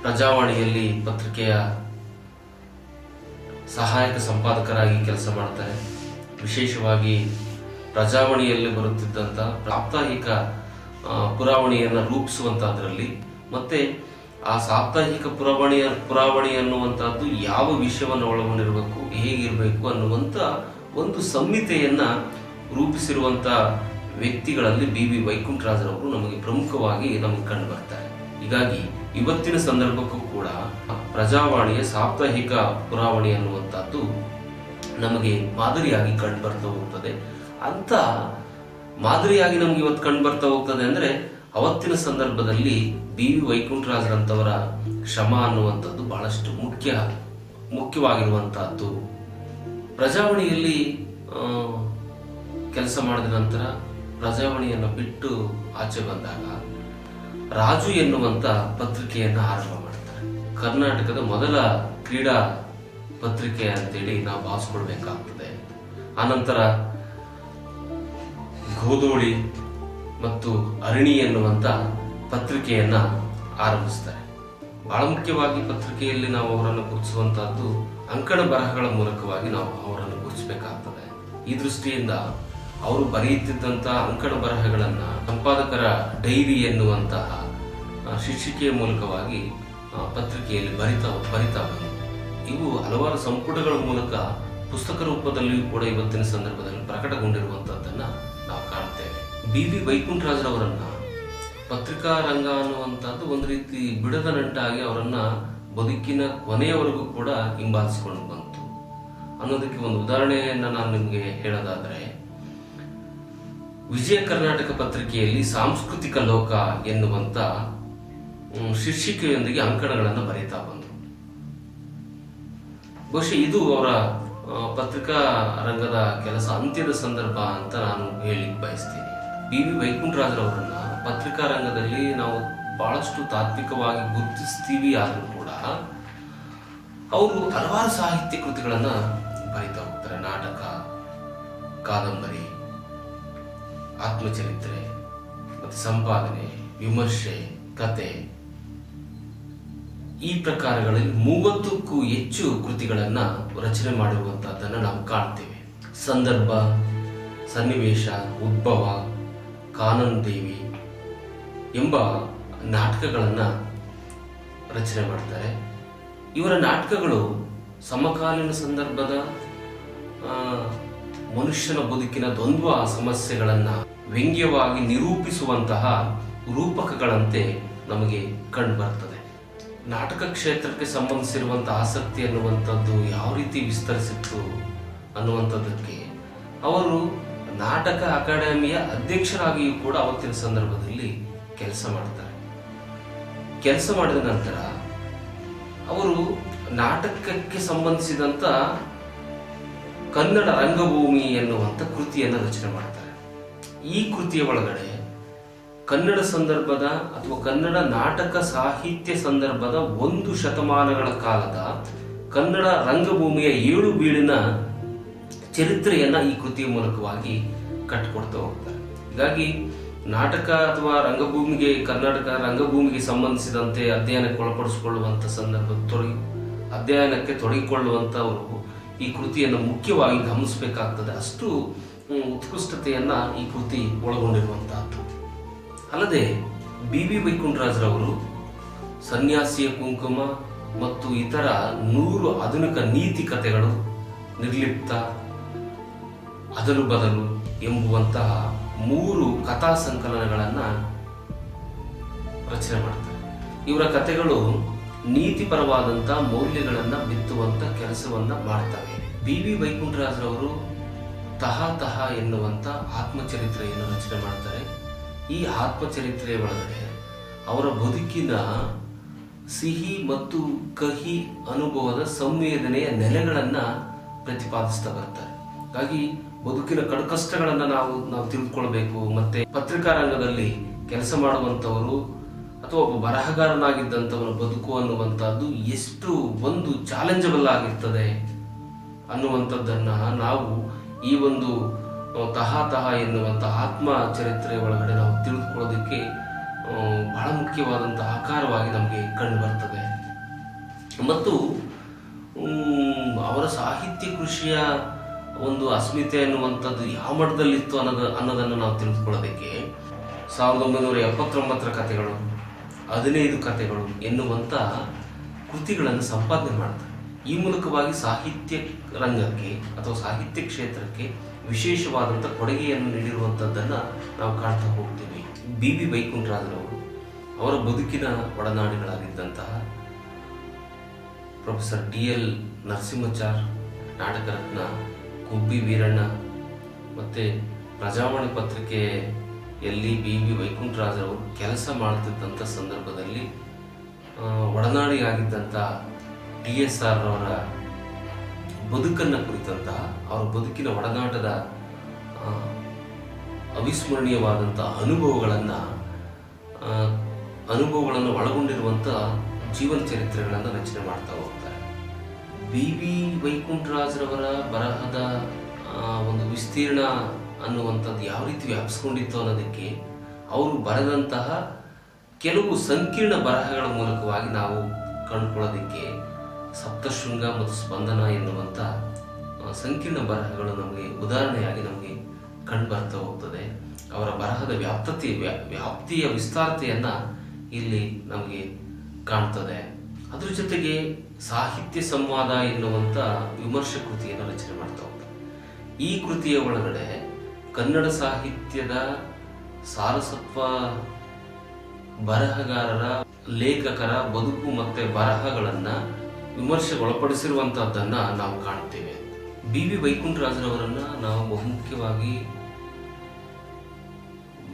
ಪ್ರಜಾವಾಣಿಯಲ್ಲಿ ಪತ್ರಿಕೆಯ ಸಹಾಯಕ ಸಂಪಾದಕರಾಗಿ ಕೆಲಸ ಮಾಡ್ತಾರೆ. ವಿಶೇಷವಾಗಿ ಪ್ರಜಾವಾಣಿಯಲ್ಲಿ ಬರುತ್ತಿದ್ದಂಥ ಸಾಪ್ತಾಹಿಕ ಪುರಾವಣಿಯನ್ನು ರೂಪಿಸುವಂತಹದ್ರಲ್ಲಿ ಮತ್ತೆ ಆ ಸಾಪ್ತಾಹಿಕ ಪುರಾವಣಿ ಅನ್ನುವಂಥದ್ದು ಯಾವ ವಿಷಯವನ್ನು ಒಳಗೊಂಡಿರಬೇಕು, ಹೇಗಿರಬೇಕು ಅನ್ನುವಂಥ ಒಂದು ಸಂಹಿತೆಯನ್ನ ರೂಪಿಸಿರುವಂತ ವ್ಯಕ್ತಿಗಳಲ್ಲಿ BV ವೈಕುಂಠರಾಜರವರು ನಮಗೆ ಪ್ರಮುಖವಾಗಿ ನಮಗೆ ಕಂಡು ಬರ್ತಾರೆ. ಹೀಗಾಗಿ ಇವತ್ತಿನ ಸಂದರ್ಭಕ್ಕೂ ಕೂಡ ಪ್ರಜಾವಾಣಿಯ ಸಾಪ್ತಾಹಿಕ ಪುರಾವಣಿ ಅನ್ನುವಂಥದ್ದು ನಮಗೆ ಮಾದರಿಯಾಗಿ ಕಂಡು ಬರ್ತಾ ಹೋಗ್ತದೆ. ಅಂತ ಮಾದರಿಯಾಗಿ ನಮ್ಗೆ ಇವತ್ತು ಕಂಡು ಬರ್ತಾ ಹೋಗ್ತದೆ ಅಂದ್ರೆ ಅವತ್ತಿನ ಸಂದರ್ಭದಲ್ಲಿ BV ವೈಕುಂಠರಾಜರಂತವರ ಶ್ರಮ ಅನ್ನುವಂಥದ್ದು ಬಹಳಷ್ಟು ಮುಖ್ಯವಾಗಿರುವಂತಹದ್ದು. ಪ್ರಜಾವಾಣಿಯಲ್ಲಿ ಕೆಲಸ ಮಾಡಿದ ನಂತರ ಪ್ರಜಾವಾಣಿಯನ್ನು ಬಿಟ್ಟು ಆಚೆ ಬಂದಾಗ ರಾಜು ಎನ್ನುವಂತ ಪತ್ರಿಕೆಯನ್ನ ಆರಂಭ ಮಾಡ್ತಾರೆ. ಕರ್ನಾಟಕದ ಮೊದಲ ಕ್ರೀಡಾ ಪತ್ರಿಕೆ ಅಂತೇಳಿ ನಾವು ಭಾವಿಸ್ಕೊಳ್ಬೇಕಾಗ್ತದೆ. ಆನಂತರ ಗೋಧೋಳಿ ಮತ್ತು ಅರಣಿ ಎನ್ನುವಂತ ಪತ್ರಿಕೆಯನ್ನ ಆರಂಭಿಸ್ತಾರೆ. ಬಹಳ ಮುಖ್ಯವಾಗಿ ಪತ್ರಿಕೆಯಲ್ಲಿ ನಾವು ಅವರನ್ನು ಗುರುತಿಸುವಂತಹದ್ದು ಅಂಕಣ ಬರಹಗಳ ಮೂಲಕವಾಗಿ ನಾವು ಅವರನ್ನು ಗುರುತಿಸಬೇಕಾಗ್ತದೆ. ಈ ದೃಷ್ಟಿಯಿಂದ ಅವರು ಬರೆಯುತ್ತಿದ್ದಂತಹ ಅಂಕಣ ಬರಹಗಳನ್ನ ಸಂಪಾದಕರ ಡೈರಿ ಎನ್ನುವಂತಹ ಶೀರ್ಷಿಕೆಯ ಮೂಲಕವಾಗಿ ಪತ್ರಿಕೆಯಲ್ಲಿ ಬರಿತಾ ಬಂದರು. ಇವು ಹಲವಾರು ಸಂಪುಟಗಳ ಮೂಲಕ ಪುಸ್ತಕ ರೂಪದಲ್ಲಿಯೂ ಕೂಡ ಇವತ್ತಿನ ಸಂದರ್ಭದಲ್ಲಿ ಪ್ರಕಟಗೊಂಡಿರುವಂತಹದ್ದನ್ನ ನಾವು ಕಾಣ್ತೇವೆ. BV ವೈಕುಂಠರಾಜರವರನ್ನ ಪತ್ರಿಕಾ ರಂಗ ಅನ್ನುವಂಥದ್ದು ಒಂದು ರೀತಿ ಬಿಡದ ನಂಟಾಗಿ ಅವರನ್ನ ಬದುಕಿನ ಕೊನೆಯವರೆಗೂ ಕೂಡ ಹಿಂಬಾಲಿಸಿಕೊಂಡು ಬಂತು ಅನ್ನೋದಕ್ಕೆ ಒಂದು ಉದಾಹರಣೆಯನ್ನ ನಾನು ನಿಮಗೆ ಹೇಳೋದಾದ್ರೆ, ವಿಜಯ ಕರ್ನಾಟಕ ಪತ್ರಿಕೆಯಲ್ಲಿ ಸಾಂಸ್ಕೃತಿಕ ಲೋಕ ಎನ್ನುವಂತ ಶೀರ್ಷಿಕೆಯೊಂದಿಗೆ ಅಂಕಣಗಳನ್ನು ಬರೀತಾ ಬಂದರು. ಬಹುಶಃ ಇದು ಅವರ ಪತ್ರಿಕಾ ರಂಗದ ಕೆಲಸ ಅಂತ್ಯದ ಸಂದರ್ಭ ಅಂತ ನಾನು ಹೇಳಿಕ್ ಬಯಸ್ತೀನಿ. BV ವೈಕುಂಠರಾಜರವರನ್ನ ಪತ್ರಿಕಾ ರಂಗದಲ್ಲಿ ನಾವು ಬಹಳಷ್ಟು ತಾತ್ವಿಕವಾಗಿ ಗುರುತಿಸ್ತೀವಿ ಆದರೂ ಕೂಡ ಅವರು ಹಲವಾರು ಸಾಹಿತ್ಯ ಕೃತಿಗಳನ್ನ ಬರೀತಾ ಹೋಗ್ತಾರೆ. ನಾಟಕ, ಕಾದಂಬರಿ, ಆತ್ಮಚರಿತ್ರೆ, ಮತ್ತೆ ಸಂಪಾದನೆ, ವಿಮರ್ಶೆ, ಕತೆ, ಈ ಪ್ರಕಾರಗಳಲ್ಲಿ 30ಕ್ಕೂ ಹೆಚ್ಚು ಕೃತಿಗಳನ್ನ ರಚನೆ ಮಾಡಿರುವಂತಹದ್ದನ್ನು ನಾವು ಕಾಣ್ತೇವೆ. ಸಂದರ್ಭ, ಸನ್ನಿವೇಶ, ಉದ್ಭವ, ಕಾನನ್ ದೇವಿ ಎಂಬ ನಾಟಕಗಳನ್ನ ರಚನೆ ಮಾಡ್ತಾರೆ. ಇವರ ನಾಟಕಗಳು ಸಮಕಾಲೀನ ಸಂದರ್ಭದ ಮನುಷ್ಯನ ಬದುಕಿನ ದ್ವಂದ್ವ ಸಮಸ್ಯೆಗಳನ್ನ ವ್ಯಂಗ್ಯವಾಗಿ ನಿರೂಪಿಸುವಂತಹ ರೂಪಕಗಳಂತೆ ನಮಗೆ ಕಂಡು ಬರ್ತದೆ. ನಾಟಕ ಕ್ಷೇತ್ರಕ್ಕೆ ಸಂಬಂಧಿಸಿರುವಂತಹ ಆಸಕ್ತಿ ಅನ್ನುವಂಥದ್ದು ಯಾವ ರೀತಿ ವಿಸ್ತರಿಸಿತ್ತು ಅನ್ನುವಂಥದ್ದಕ್ಕೆ ಅವರು ನಾಟಕ ಅಕಾಡೆಮಿಯ ಅಧ್ಯಕ್ಷರಾಗಿಯೂ ಕೂಡ ಅವತ್ತಿನ ಸಂದರ್ಭದಲ್ಲಿ ಕೆಲಸ ಮಾಡ್ತಾರೆ. ಕೆಲಸ ಮಾಡಿದ ನಂತರ ಅವರು ನಾಟಕಕ್ಕೆ ಸಂಬಂಧಿಸಿದಂತ ಕನ್ನಡ ರಂಗಭೂಮಿ ಎನ್ನುವಂತ ಕೃತಿಯನ್ನು ರಚನೆ ಮಾಡ್ತಾರೆ. ಈ ಕೃತಿಯ ಒಳಗಡೆ ಕನ್ನಡ ಸಂದರ್ಭದ ಅಥವಾ ಕನ್ನಡ ನಾಟಕ ಸಾಹಿತ್ಯ ಸಂದರ್ಭದ 1 ಶತಮಾನಗಳ ಕಾಲದ ಕನ್ನಡ ರಂಗಭೂಮಿಯ 7 ಬೀಳಿನ ಚರಿತ್ರೆಯನ್ನ ಈ ಕೃತಿಯ ಮೂಲಕವಾಗಿ ಕಟ್ಟಿಕೊಡ್ತಾ ಹೋಗ್ತಾರೆ. ಹೀಗಾಗಿ ನಾಟಕ ಅಥವಾ ರಂಗಭೂಮಿಗೆ, ಕರ್ನಾಟಕ ರಂಗಭೂಮಿಗೆ ಸಂಬಂಧಿಸಿದಂತೆ ಅಧ್ಯಯನಕ್ಕೆ ಒಳಪಡಿಸಿಕೊಳ್ಳುವಂತ ಅಧ್ಯಯನಕ್ಕೆ ತೊಡಗಿಕೊಳ್ಳುವಂತವರು ಈ ಕೃತಿಯನ್ನು ಮುಖ್ಯವಾಗಿ ಗಮನಿಸಬೇಕಾಗ್ತದೆ. ಅಷ್ಟು ಉತ್ಕೃಷ್ಟತೆಯನ್ನ ಈ ಕೃತಿ ಒಳಗೊಂಡಿರುವಂತಹದ್ದು. ಅಲ್ಲದೆ BV ವೈಕುಂಠರಾಜರವರು ಸನ್ಯಾಸಿಯ ಕುಂಕುಮ ಮತ್ತು ಇತರ 100 ಆಧುನಿಕ ನೀತಿ ಕಥೆಗಳು, ನಿರ್ಲಿಪ್ತ, ಅದಲು ಬದಲು ಎಂಬುವಂತಹ 3 ಕಥಾ ಸಂಕಲನಗಳನ್ನ ರಚನೆ ಮಾಡ್ತಾರೆ. ಇವರ ಕಥೆಗಳು ನೀತಿಪರವಾದಂತಹ ಮೌಲ್ಯಗಳನ್ನ ಬಿತ್ತುವಂತ ಕೆಲಸವನ್ನ ಮಾಡ್ತವೆ. BV ವೈಕುಂಠರಾಜರವರು ತಹ ಎನ್ನುವಂತ ಆತ್ಮಚರಿತ್ರೆಯನ್ನು ರಚನೆ ಮಾಡ್ತಾರೆ. ಈ ಆತ್ಮಚರಿತ್ರೆಯ ಒಳಗಡೆ ಅವರ ಬದುಕಿನ ಸಿಹಿ ಮತ್ತು ಕಹಿ ಅನುಭವದ ಸಂವೇದನೆಯ ನೆಲೆಗಳನ್ನ ಪ್ರತಿಪಾದಿಸ್ತಾ ಬರ್ತಾರೆ. ಹಾಗಾಗಿ ಬದುಕಿನ ಕಡುಕಷ್ಟಗಳನ್ನ ನಾವು ತಿಳಿದುಕೊಳ್ಬೇಕು. ಮತ್ತೆ ಪತ್ರಿಕಾ ರಂಗದಲ್ಲಿ ಕೆಲಸ ಮಾಡುವಂತವರು ಅಥವಾ ಒಬ್ಬ ಬರಹಗಾರನಾಗಿದ್ದಂಥವನ ಬದುಕು ಅನ್ನುವಂಥದ್ದು ಎಷ್ಟು ಒಂದು ಚಾಲೆಂಜಬಲ್ ಆಗಿರ್ತದೆ ಅನ್ನುವಂಥದ್ದನ್ನ ನಾವು ಈ ಒಂದು ತಹ ಎನ್ನುವಂಥ ಆತ್ಮ ಚರಿತ್ರೆ ಒಳಗಡೆ ನಾವು ತಿಳಿದುಕೊಳ್ಳೋದಕ್ಕೆ ಬಹಳ ಮುಖ್ಯವಾದಂತಹ ಆಕಾರವಾಗಿ ನಮಗೆ ಕಂಡು ಬರ್ತದೆ. ಮತ್ತು ಅವರ ಸಾಹಿತ್ಯ ಕೃಷಿಯ ಒಂದು ಅಸ್ಮಿತೆ ಅನ್ನುವಂಥದ್ದು ಯಾವ ಮಟ್ಟದಲ್ಲಿತ್ತು ಅನ್ನೋದನ್ನು ನಾವು ತಿಳಿದುಕೊಳ್ಳೋದಕ್ಕೆ 1979ರ ಕಥೆಗಳು, 15 ಕಥೆಗಳು ಎನ್ನುವಂಥ ಕೃತಿಗಳನ್ನು ಸಂಪಾದನೆ ಮಾಡ್ತಾರೆ. ಈ ಮೂಲಕವಾಗಿ ಸಾಹಿತ್ಯ ರಂಗಕ್ಕೆ ಅಥವಾ ಸಾಹಿತ್ಯ ಕ್ಷೇತ್ರಕ್ಕೆ ವಿಶೇಷವಾದಂಥ ಕೊಡುಗೆಯನ್ನು ನೀಡಿರುವಂಥದ್ದನ್ನು ನಾವು ಕಾಣ್ತಾ ಹೋಗ್ತೀವಿ. ಬಿ ವೈಕುಂಠರಾಜರವರು ಅವರ ಬದುಕಿನ ಒಡನಾಡಿಗಳಾಗಿದ್ದಂತಹ ಪ್ರೊಫೆಸರ್ DL ನರಸಿಂಹಾಚಾರ್, ನಾಟಕ ರತ್ನ ಗುಬ್ಬಿ ವೀರಣ್ಣ ಮತ್ತು ಪ್ರಜಾವಾಣಿ ಪತ್ರಿಕೆಯಲ್ಲಿ ಬಿ ವೈಕುಂಠರಾಜರವರು ಕೆಲಸ ಮಾಡ್ತಿದ್ದಂಥ ಸಂದರ್ಭದಲ್ಲಿ ಒಡನಾಡಿಯಾಗಿದ್ದಂಥ TSR ಅವರ ಬದುಕನ್ನು ಕುರಿತಂತಹ ಅವರ ಬದುಕಿನ ಒಡನಾಟದ ಅವಿಸ್ಮರಣೀಯವಾದಂಥ ಅನುಭವಗಳನ್ನು ಒಳಗೊಂಡಿರುವಂಥ ಜೀವನ ಚರಿತ್ರೆಗಳನ್ನು ರಚನೆ ಮಾಡ್ತಾ ಹೋಗ್ತಾರೆ. ಬಿ ವೈಕುಂಠರಾಜರವರ ಬರಹದ ಒಂದು ವಿಸ್ತೀರ್ಣ ಅನ್ನುವಂಥದ್ದು ಯಾವ ರೀತಿ ವ್ಯಾಪಿಸ್ಕೊಂಡಿತ್ತು ಅನ್ನೋದಕ್ಕೆ ಅವರು ಬರೆದಂತಹ ಕೆಲವು ಸಂಕೀರ್ಣ ಬರಹಗಳ ಮೂಲಕವಾಗಿ ನಾವು ಕಂಡುಕೊಳ್ಳೋದಕ್ಕೆ ಸಪ್ತಶೃಂಗ ಮತ್ತು ಸ್ಪಂದನ ಎನ್ನುವಂಥ ಸಂಕೀರ್ಣ ಬರಹಗಳು ನಮಗೆ ಉದಾಹರಣೆಯಾಗಿ ನಮಗೆ ಕಂಡು ಬರ್ತಾ ಹೋಗ್ತದೆ. ಅವರ ಬರಹದ ವ್ಯಾಪ್ತಿಯ ವಿಸ್ತಾರತೆಯನ್ನು ಇಲ್ಲಿ ನಮಗೆ ಕಾಣ್ತದೆ. ಅದ್ರ ಜೊತೆಗೆ ಸಾಹಿತ್ಯ ಸಂವಾದ ಎನ್ನುವಂಥ ವಿಮರ್ಶೆ ಕೃತಿಯನ್ನು ರಚನೆ ಮಾಡ್ತಾ ಹೋಗ್ತಾರೆ. ಈ ಕೃತಿಯ ಒಳಗಡೆ ಕನ್ನಡ ಸಾಹಿತ್ಯದ ಸಾರಸತ್ವ, ಬರಹಗಾರರ, ಲೇಖಕರ ಬದುಕು ಮತ್ತು ಬರಹಗಳನ್ನು ವಿಮರ್ಶೆಗೊಳಪಡಿಸಿರುವಂಥದ್ದನ್ನು ನಾವು ಕಾಣ್ತೇವೆ. ಬಿ ವೈಕುಂಠರಾಜರವರನ್ನು ನಾವು ಬಹುಮುಖ್ಯವಾಗಿ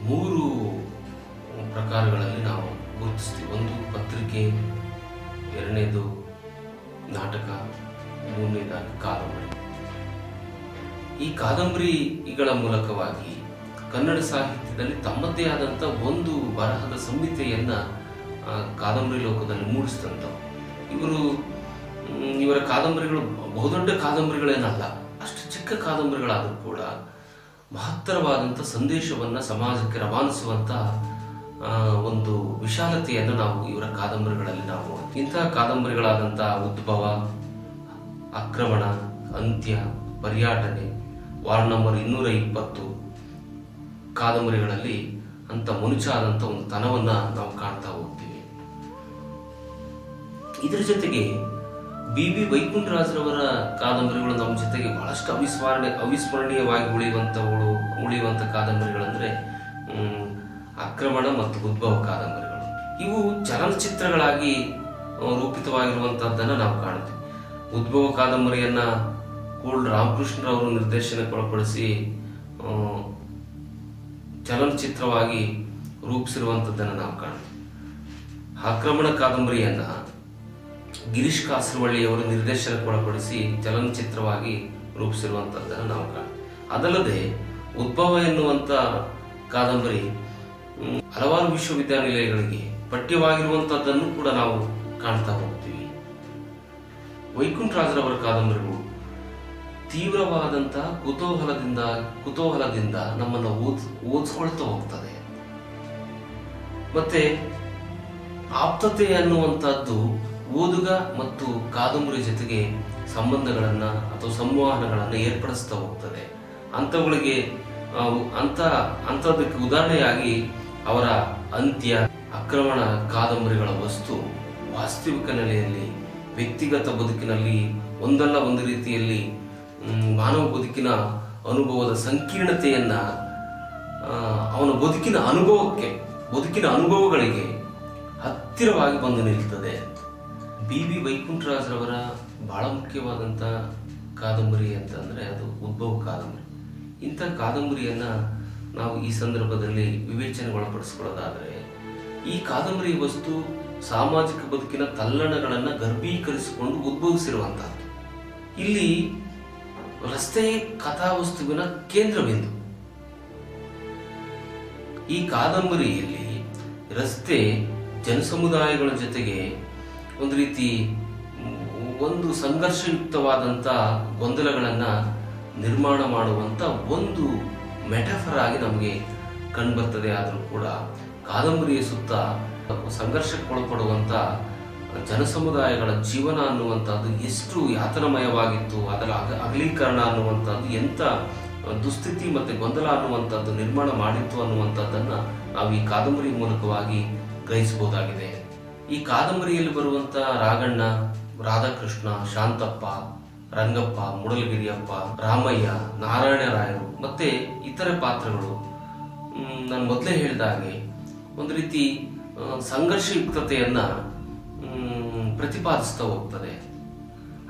3 ಪ್ರಕಾರಗಳಲ್ಲಿ ನಾವು ಗುರುತಿಸ್ತೀವಿ. ಒಂದು ಪತ್ರಿಕೆ, ಎರಡನೇದು ನಾಟಕ, ಮೂರನೇದಾಗಿ ಕಾದಂಬರಿ. ಈ ಕಾದಂಬರಿಗಳ ಮೂಲಕವಾಗಿ ಕನ್ನಡ ಸಾಹಿತ್ಯದಲ್ಲಿ ತಮ್ಮದೇ ಆದಂಥ ಒಂದು ಬರಹದ ಸಂಹಿತೆಯನ್ನು ಕಾದಂಬರಿ ಲೋಕದಲ್ಲಿ ಮೂಡಿಸಿದಂಥವು. ಇವರ ಕಾದಂಬರಿಗಳು ಬಹುದೊಡ್ಡ ಕಾದಂಬರಿಗಳೇನಲ್ಲ, ಅಷ್ಟು ಚಿಕ್ಕ ಕಾದಂಬರಿಗಳಾದರೂ ಕೂಡ ಮಹತ್ತರವಾದಂಥ ಸಂದೇಶವನ್ನು ಸಮಾಜಕ್ಕೆ ರವಾನಿಸುವಂಥ ಒಂದು ವಿಶಾಲತೆಯನ್ನು ನಾವು ಇವರ ಕಾದಂಬರಿಗಳಲ್ಲಿ ನಾವು ನೋಡ್ತೀವಿ. ಇಂತಹ ಕಾದಂಬರಿಗಳಾದಂಥ ಉದ್ಭವ, ಆಕ್ರಮಣ, ಅಂತ್ಯ, ಪರ್ಯಾಟನೆ, ವಾರ್ಡ್ ನಂಬರ್ 220 ಕಾದಂಬರಿಗಳಲ್ಲಿ ಅಂತ ಮನುಚಾದಂಥ ಒಂದು ತನವನ್ನು ನಾವು ಕಾಣ್ತಾ ಹೋಗ್ತೀವಿ. ಇದರ ಜೊತೆಗೆ ಬಿ ವೈಕುಂಠರಾಜರವರ ಕಾದಂಬರಿಗಳು ನಮ್ಮ ಜೊತೆಗೆ ಬಹಳಷ್ಟು ಅವಿಸ್ಮರಣೀಯವಾಗಿ ಉಳಿಯುವಂಥ ಕಾದಂಬರಿಗಳಂದರೆ ಆಕ್ರಮಣ ಮತ್ತು ಉದ್ಭವ ಕಾದಂಬರಿಗಳು. ಇವು ಚಲನಚಿತ್ರಗಳಾಗಿ ರೂಪಿತವಾಗಿರುವಂಥದ್ದನ್ನು ನಾವು ಕಾಣ್ತೀವಿ. ಉದ್ಭವ ಕಾದಂಬರಿಯನ್ನು ಕೂಡಲ ರಾಮಕೃಷ್ಣರವರು ನಿರ್ದೇಶನಕ್ಕೊಳಪಡಿಸಿ ಚಲನಚಿತ್ರವಾಗಿ ರೂಪಿಸಿರುವಂಥದ್ದನ್ನು ನಾವು ಕಾಣ್ತೀವಿ. ಆಕ್ರಮಣ ಕಾದಂಬರಿಯನ್ನು ಗಿರೀಶ್ ಕಾಸರವಳ್ಳಿಯವರು ನಿರ್ದೇಶನಕ್ಕೊಳಪಡಿಸಿ ಚಲನಚಿತ್ರವಾಗಿ ರೂಪಿಸಿರುವಂಥದ್ದನ್ನು ನಾವು ಕಾಣ್ತೀವಿ. ಅದಲ್ಲದೆ ಉದ್ಭವ ಎನ್ನುವಂಥ ಕಾದಂಬರಿ ಹಲವಾರು ವಿಶ್ವವಿದ್ಯಾನಿಲಯಗಳಿಗೆ ಪಠ್ಯವಾಗಿರುವಂಥದ್ದನ್ನು ಕೂಡ ನಾವು ಕಾಣ್ತಾ ಹೋಗ್ತೀವಿ. ವೈಕುಂಠರಾಜರವರ ಕಾದಂಬರಿಗಳು ತೀವ್ರವಾದಂಥ ಕುತೂಹಲದಿಂದ ನಮ್ಮನ್ನು ಓದಿಸ್ಕೊಳ್ತಾ ಹೋಗ್ತದೆ. ಮತ್ತೆ ಆಪ್ತತೆ ಅನ್ನುವಂಥದ್ದು ಓದುಗ ಮತ್ತು ಕಾದಂಬರಿ ಜೊತೆಗೆ ಸಂಬಂಧಗಳನ್ನು ಅಥವಾ ಸಂವಹನಗಳನ್ನು ಏರ್ಪಡಿಸ್ತಾ ಹೋಗ್ತದೆ. ಅಂಥದಕ್ಕೆ ಉದಾಹರಣೆಯಾಗಿ ಅವರ ಅಂತ್ಯ, ಆಕ್ರಮಣ ಕಾದಂಬರಿಗಳ ವಸ್ತು ವಾಸ್ತವಿಕ ನೆಲೆಯಲ್ಲಿ ವ್ಯಕ್ತಿಗತ ಬದುಕಿನಲ್ಲಿ ಒಂದಲ್ಲ ಒಂದು ರೀತಿಯಲ್ಲಿ ಮಾನವ ಬದುಕಿನ ಅನುಭವದ ಸಂಕೀರ್ಣತೆಯನ್ನು ಅವನ ಬದುಕಿನ ಅನುಭವಗಳಿಗೆ ಹತ್ತಿರವಾಗಿ ಬಂದು ನಿಲ್ತದೆ. ಬಿ ವೈಕುಂಠರಾಜರವರ ಬಹಳ ಮುಖ್ಯವಾದಂಥ ಕಾದಂಬರಿ ಅಂತಂದರೆ ಅದು ಉದ್ಭವ ಕಾದಂಬರಿ. ಇಂಥ ಕಾದಂಬರಿಯನ್ನು ನಾವು ಈ ಸಂದರ್ಭದಲ್ಲಿ ವಿವೇಚನೆಗೊಳಪಡಿಸ್ಕೊಳ್ಳೋದಾದರೆ, ಈ ಕಾದಂಬರಿ ವಸ್ತು ಸಾಮಾಜಿಕ ಬದುಕಿನ ತಲ್ಲಣಗಳನ್ನು ಗರ್ಭೀಕರಿಸಿಕೊಂಡು ಉದ್ಭವಿಸಿರುವಂಥದ್ದು. ಇಲ್ಲಿ ರಸ್ತೆ ಕಥಾವಸ್ತುವಿನ ಕೇಂದ್ರ ಬಿಂದು. ಈ ಕಾದಂಬರಿಯಲ್ಲಿ ರಸ್ತೆ ಜನಸಮುದಾಯಗಳ ಜೊತೆಗೆ ಒಂದು ಸಂಘರ್ಷಯುಕ್ತವಾದಂಥ ಗೊಂದಲಗಳನ್ನು ನಿರ್ಮಾಣ ಮಾಡುವಂಥ ಒಂದು ಮೆಟಫರ್ ಆಗಿ ನಮಗೆ ಕಂಡುಬರ್ತದೆ. ಆದರೂ ಕೂಡ ಕಾದಂಬರಿಯ ಸುತ್ತ ಸಂಘರ್ಷಕ್ಕೊಳಪಡುವಂಥ ಜನಸಮುದಾಯಗಳ ಜೀವನ ಅನ್ನುವಂಥದ್ದು ಎಷ್ಟು ಯಾತನಮಯವಾಗಿತ್ತು, ಅದರ ಅಗಲೀಕರಣ ಅನ್ನುವಂಥದ್ದು ಎಂಥ ದುಸ್ಥಿತಿ ಮತ್ತು ಗೊಂದಲ ಅನ್ನುವಂಥದ್ದು ನಿರ್ಮಾಣ ಮಾಡಿತ್ತು ಅನ್ನುವಂಥದ್ದನ್ನು ನಾವು ಈ ಕಾದಂಬರಿ ಮೂಲಕವಾಗಿ ಗ್ರಹಿಸಬಹುದಾಗಿದೆ. ಈ ಕಾದಂಬರಿಯಲ್ಲಿ ಬರುವಂಥ ರಾಘಣ್ಣ, ರಾಧಾಕೃಷ್ಣ, ಶಾಂತಪ್ಪ, ರಂಗಪ್ಪ, ಮೂಡಲಗಿರಿಯಪ್ಪ, ರಾಮಯ್ಯ, ನಾರಾಯಣರಾಯರು ಮತ್ತೆ ಇತರೆ ಪಾತ್ರಗಳು ನಾನು ಮೊದಲೇ ಹೇಳಿದ ಹಾಗೆ ಒಂದು ರೀತಿ ಸಂಘರ್ಷಯುಕ್ತತೆಯನ್ನ ಪ್ರತಿಪಾದಿಸ್ತಾ ಹೋಗ್ತದೆ.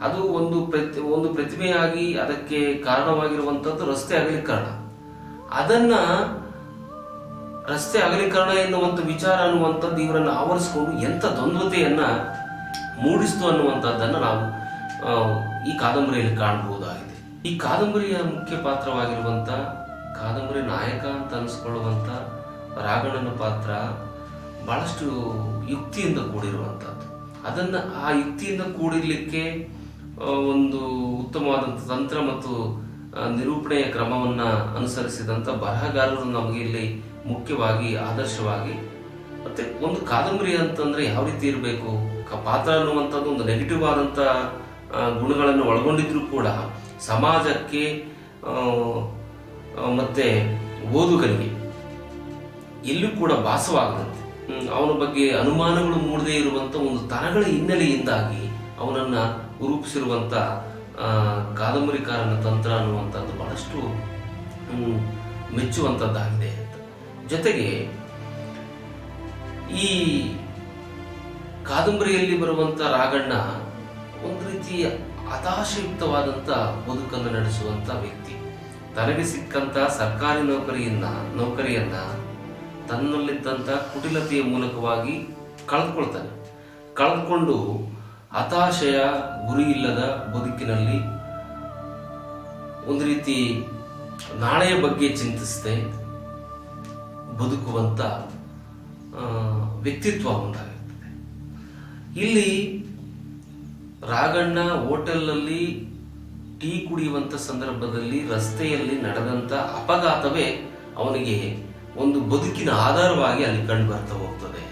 ಅದು ಒಂದು ಪ್ರತಿಮೆಯಾಗಿ ಅದಕ್ಕೆ ಕಾರಣವಾಗಿರುವಂತದ್ದು ರಸ್ತೆ ಅಗಲೀಕರಣ. ಅದನ್ನ ರಸ್ತೆ ಅಗಲೀಕರಣ ಎನ್ನುವಂತ ವಿಚಾರ ಅನ್ನುವಂಥದ್ದು ಇವರನ್ನು ಆವರಿಸಿಕೊಂಡು ಎಂಥ ದ್ವಂದ್ವತೆಯನ್ನ ಮೂಡಿಸ್ತು ಅನ್ನುವಂಥದ್ದನ್ನ ನಾವು ಈ ಕಾದಂಬರಿಯಲ್ಲಿ ಕಾಣಬಹುದಾಗಿದೆ. ಈ ಕಾದಂಬರಿಯ ಮುಖ್ಯ ಪಾತ್ರವಾಗಿರುವಂತ ಕಾದಂಬರಿ ನಾಯಕ ಅಂತ ಅನಿಸ್ಕೊಳ್ಳುವಂತ ರಾಘಣ್ಣನ ಪಾತ್ರ ಬಹಳಷ್ಟು ಯುಕ್ತಿಯಿಂದ ಕೂಡಿರುವಂತಹದ್ದು. ಅದನ್ನ ಆ ಯುಕ್ತಿಯಿಂದ ಕೂಡಿರ್ಲಿಕ್ಕೆ ಒಂದು ಉತ್ತಮವಾದಂಥ ತಂತ್ರ ಮತ್ತು ನಿರೂಪಣೆಯ ಕ್ರಮವನ್ನ ಅನುಸರಿಸಿದಂತ ಬರಹಗಾರರು ನಮಗೆ ಇಲ್ಲಿ ಮುಖ್ಯವಾಗಿ ಆದರ್ಶವಾಗಿ. ಮತ್ತೆ ಒಂದು ಕಾದಂಬರಿ ಅಂತಂದ್ರೆ ಯಾವ ರೀತಿ ಇರಬೇಕು, ಪಾತ್ರ ಅನ್ನುವಂಥದ್ದು ಒಂದು ನೆಗೆಟಿವ್ ಆದಂತ ಗುಣಗಳನ್ನು ಒಳಗೊಂಡಿದ್ರು ಕೂಡ ಸಮಾಜಕ್ಕೆ ಮತ್ತೆ ಓದುಗರಿಗೆ ಎಲ್ಲೂ ಕೂಡ ಭಾಸವಾಗದಂತೆ ಅವನ ಬಗ್ಗೆ ಅನುಮಾನಗಳು ಮೂಡದೇ ಇರುವಂತ ಒಂದು ತರಗಳ ಹಿನ್ನೆಲೆಯಿಂದಾಗಿ ಅವನನ್ನ ರೂಪಿಸಿರುವಂತ ಕಾದಂಬರಿಕಾರನ ತಂತ್ರ ಅನ್ನುವಂಥದ್ದು ಬಹಳಷ್ಟು ಮೆಚ್ಚುವಂಥದ್ದಾಗಿದೆ. ಜೊತೆಗೆ ಈ ಕಾದಂಬರಿಯಲ್ಲಿ ಬರುವಂತ ರಾಘಣ್ಣ ಒಂದು ರೀತಿಯ ಹತಾಶಯುಕ್ತವಾದಂತ ಬದುಕನ್ನು ನಡೆಸುವಂತ ವ್ಯಕ್ತಿ. ತನಗೆ ಸಿಕ್ಕಂತ ಸರ್ಕಾರಿ ನೌಕರಿಯನ್ನ ತನ್ನಲ್ಲಿದ್ದಂತ ಕುಟಿಲತೆಯ ಮೂಲಕವಾಗಿ ಕಳೆದುಕೊಂಡು ಹತಾಶೆಯ ಗುರಿ ಇಲ್ಲದ ಬದುಕಿನಲ್ಲಿ ಒಂದು ರೀತಿ ನಾಳೆಯ ಬಗ್ಗೆ ಚಿಂತಿಸದೆ ಬದುಕುವಂತ ವ್ಯಕ್ತಿತ್ವ ಉಂಟಾಗುತ್ತದೆ. ಇಲ್ಲಿ ರಾಘಣ್ಣ ಹೋಟೆಲ್ನಲ್ಲಿ ಟೀ ಕುಡಿಯುವಂತ ಸಂದರ್ಭದಲ್ಲಿ ರಸ್ತೆಯಲ್ಲಿ ನಡೆದಂತ ಅಪಘಾತವೇ ಅವನಿಗೆ ಒಂದು ಬದುಕಿನ ಆಧಾರವಾಗಿ ಅಲ್ಲಿ ಕಂಡು ಬರ್ತಾ ಹೋಗ್ತದೆ.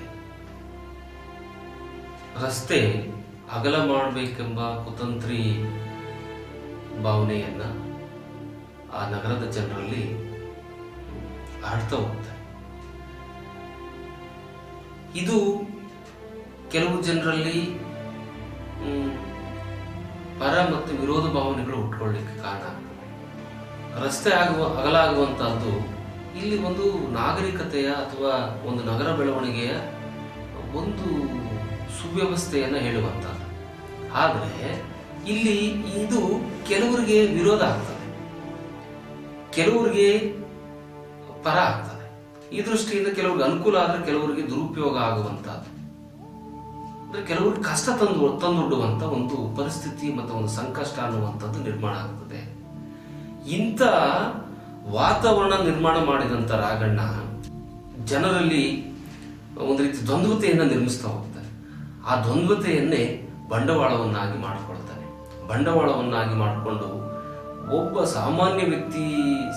ರಸ್ತೆ ಅಗಲ ಮಾಡಬೇಕೆಂಬ ಕುತಂತ್ರಿ ಭಾವನೆಯನ್ನ ಆ ನಗರದ ಜನರಲ್ಲಿ ಆಡ್ತಾ ಹೋಗ್ತಾರೆ. ಇದು ಕೆಲವು ಜನರಲ್ಲಿ ಪರ ಮತ್ತು ವಿರೋಧ ಭಾವನೆಗಳು ಹುಟ್ಕೊಳ್ಳಿಕ್ಕೆ ಕಾರಣ ಆಗ್ತದೆ. ರಸ್ತೆ ಅಗಲ ಆಗುವಂತಹದ್ದು ಇಲ್ಲಿ ಒಂದು ನಾಗರಿಕತೆಯ ಅಥವಾ ಒಂದು ನಗರ ಬೆಳವಣಿಗೆಯ ಒಂದು ಸುವ್ಯವಸ್ಥೆಯನ್ನ ಹೇಳುವಂತಹದ್ದು. ಆದರೆ ಇಲ್ಲಿ ಇದು ಕೆಲವರಿಗೆ ವಿರೋಧ ಆಗ್ತದೆ, ಕೆಲವರಿಗೆ ಪರ ಆಗ್ತದೆ. ಈ ದೃಷ್ಟಿಯಿಂದ ಕೆಲವರಿಗೆ ಅನುಕೂಲ ಆದ್ರೆ ಕೆಲವರಿಗೆ ದುರುಪಯೋಗ ಆಗುವಂತಹದ್ದು, ಅಂದ್ರೆ ಕೆಲವರಿಗೆ ಕಷ್ಟ ತಂದೊಡ್ಡುವಂತ ಒಂದು ಪರಿಸ್ಥಿತಿ ಮತ್ತು ಒಂದು ಸಂಕಷ್ಟ ಅನ್ನುವಂಥದ್ದು ನಿರ್ಮಾಣ ಆಗ್ತದೆ. ಇಂಥ ವಾತಾವರಣ ನಿರ್ಮಾಣ ಮಾಡಿದಂತ ರಾಘಣ್ಣ ಜನರಲ್ಲಿ ಒಂದು ರೀತಿ ದ್ವಂದ್ವತೆಯನ್ನ ನಿರ್ಮಿಸ್ತಾ ಹೋಗ್ತಾನೆ. ಆ ದ್ವಂದ್ವತೆಯನ್ನೇ ಬಂಡವಾಳವನ್ನಾಗಿ ಮಾಡಿಕೊಳ್ತಾನೆ. ಬಂಡವಾಳವನ್ನಾಗಿ ಮಾಡಿಕೊಂಡು ಒಬ್ಬ ಸಾಮಾನ್ಯ ವ್ಯಕ್ತಿ,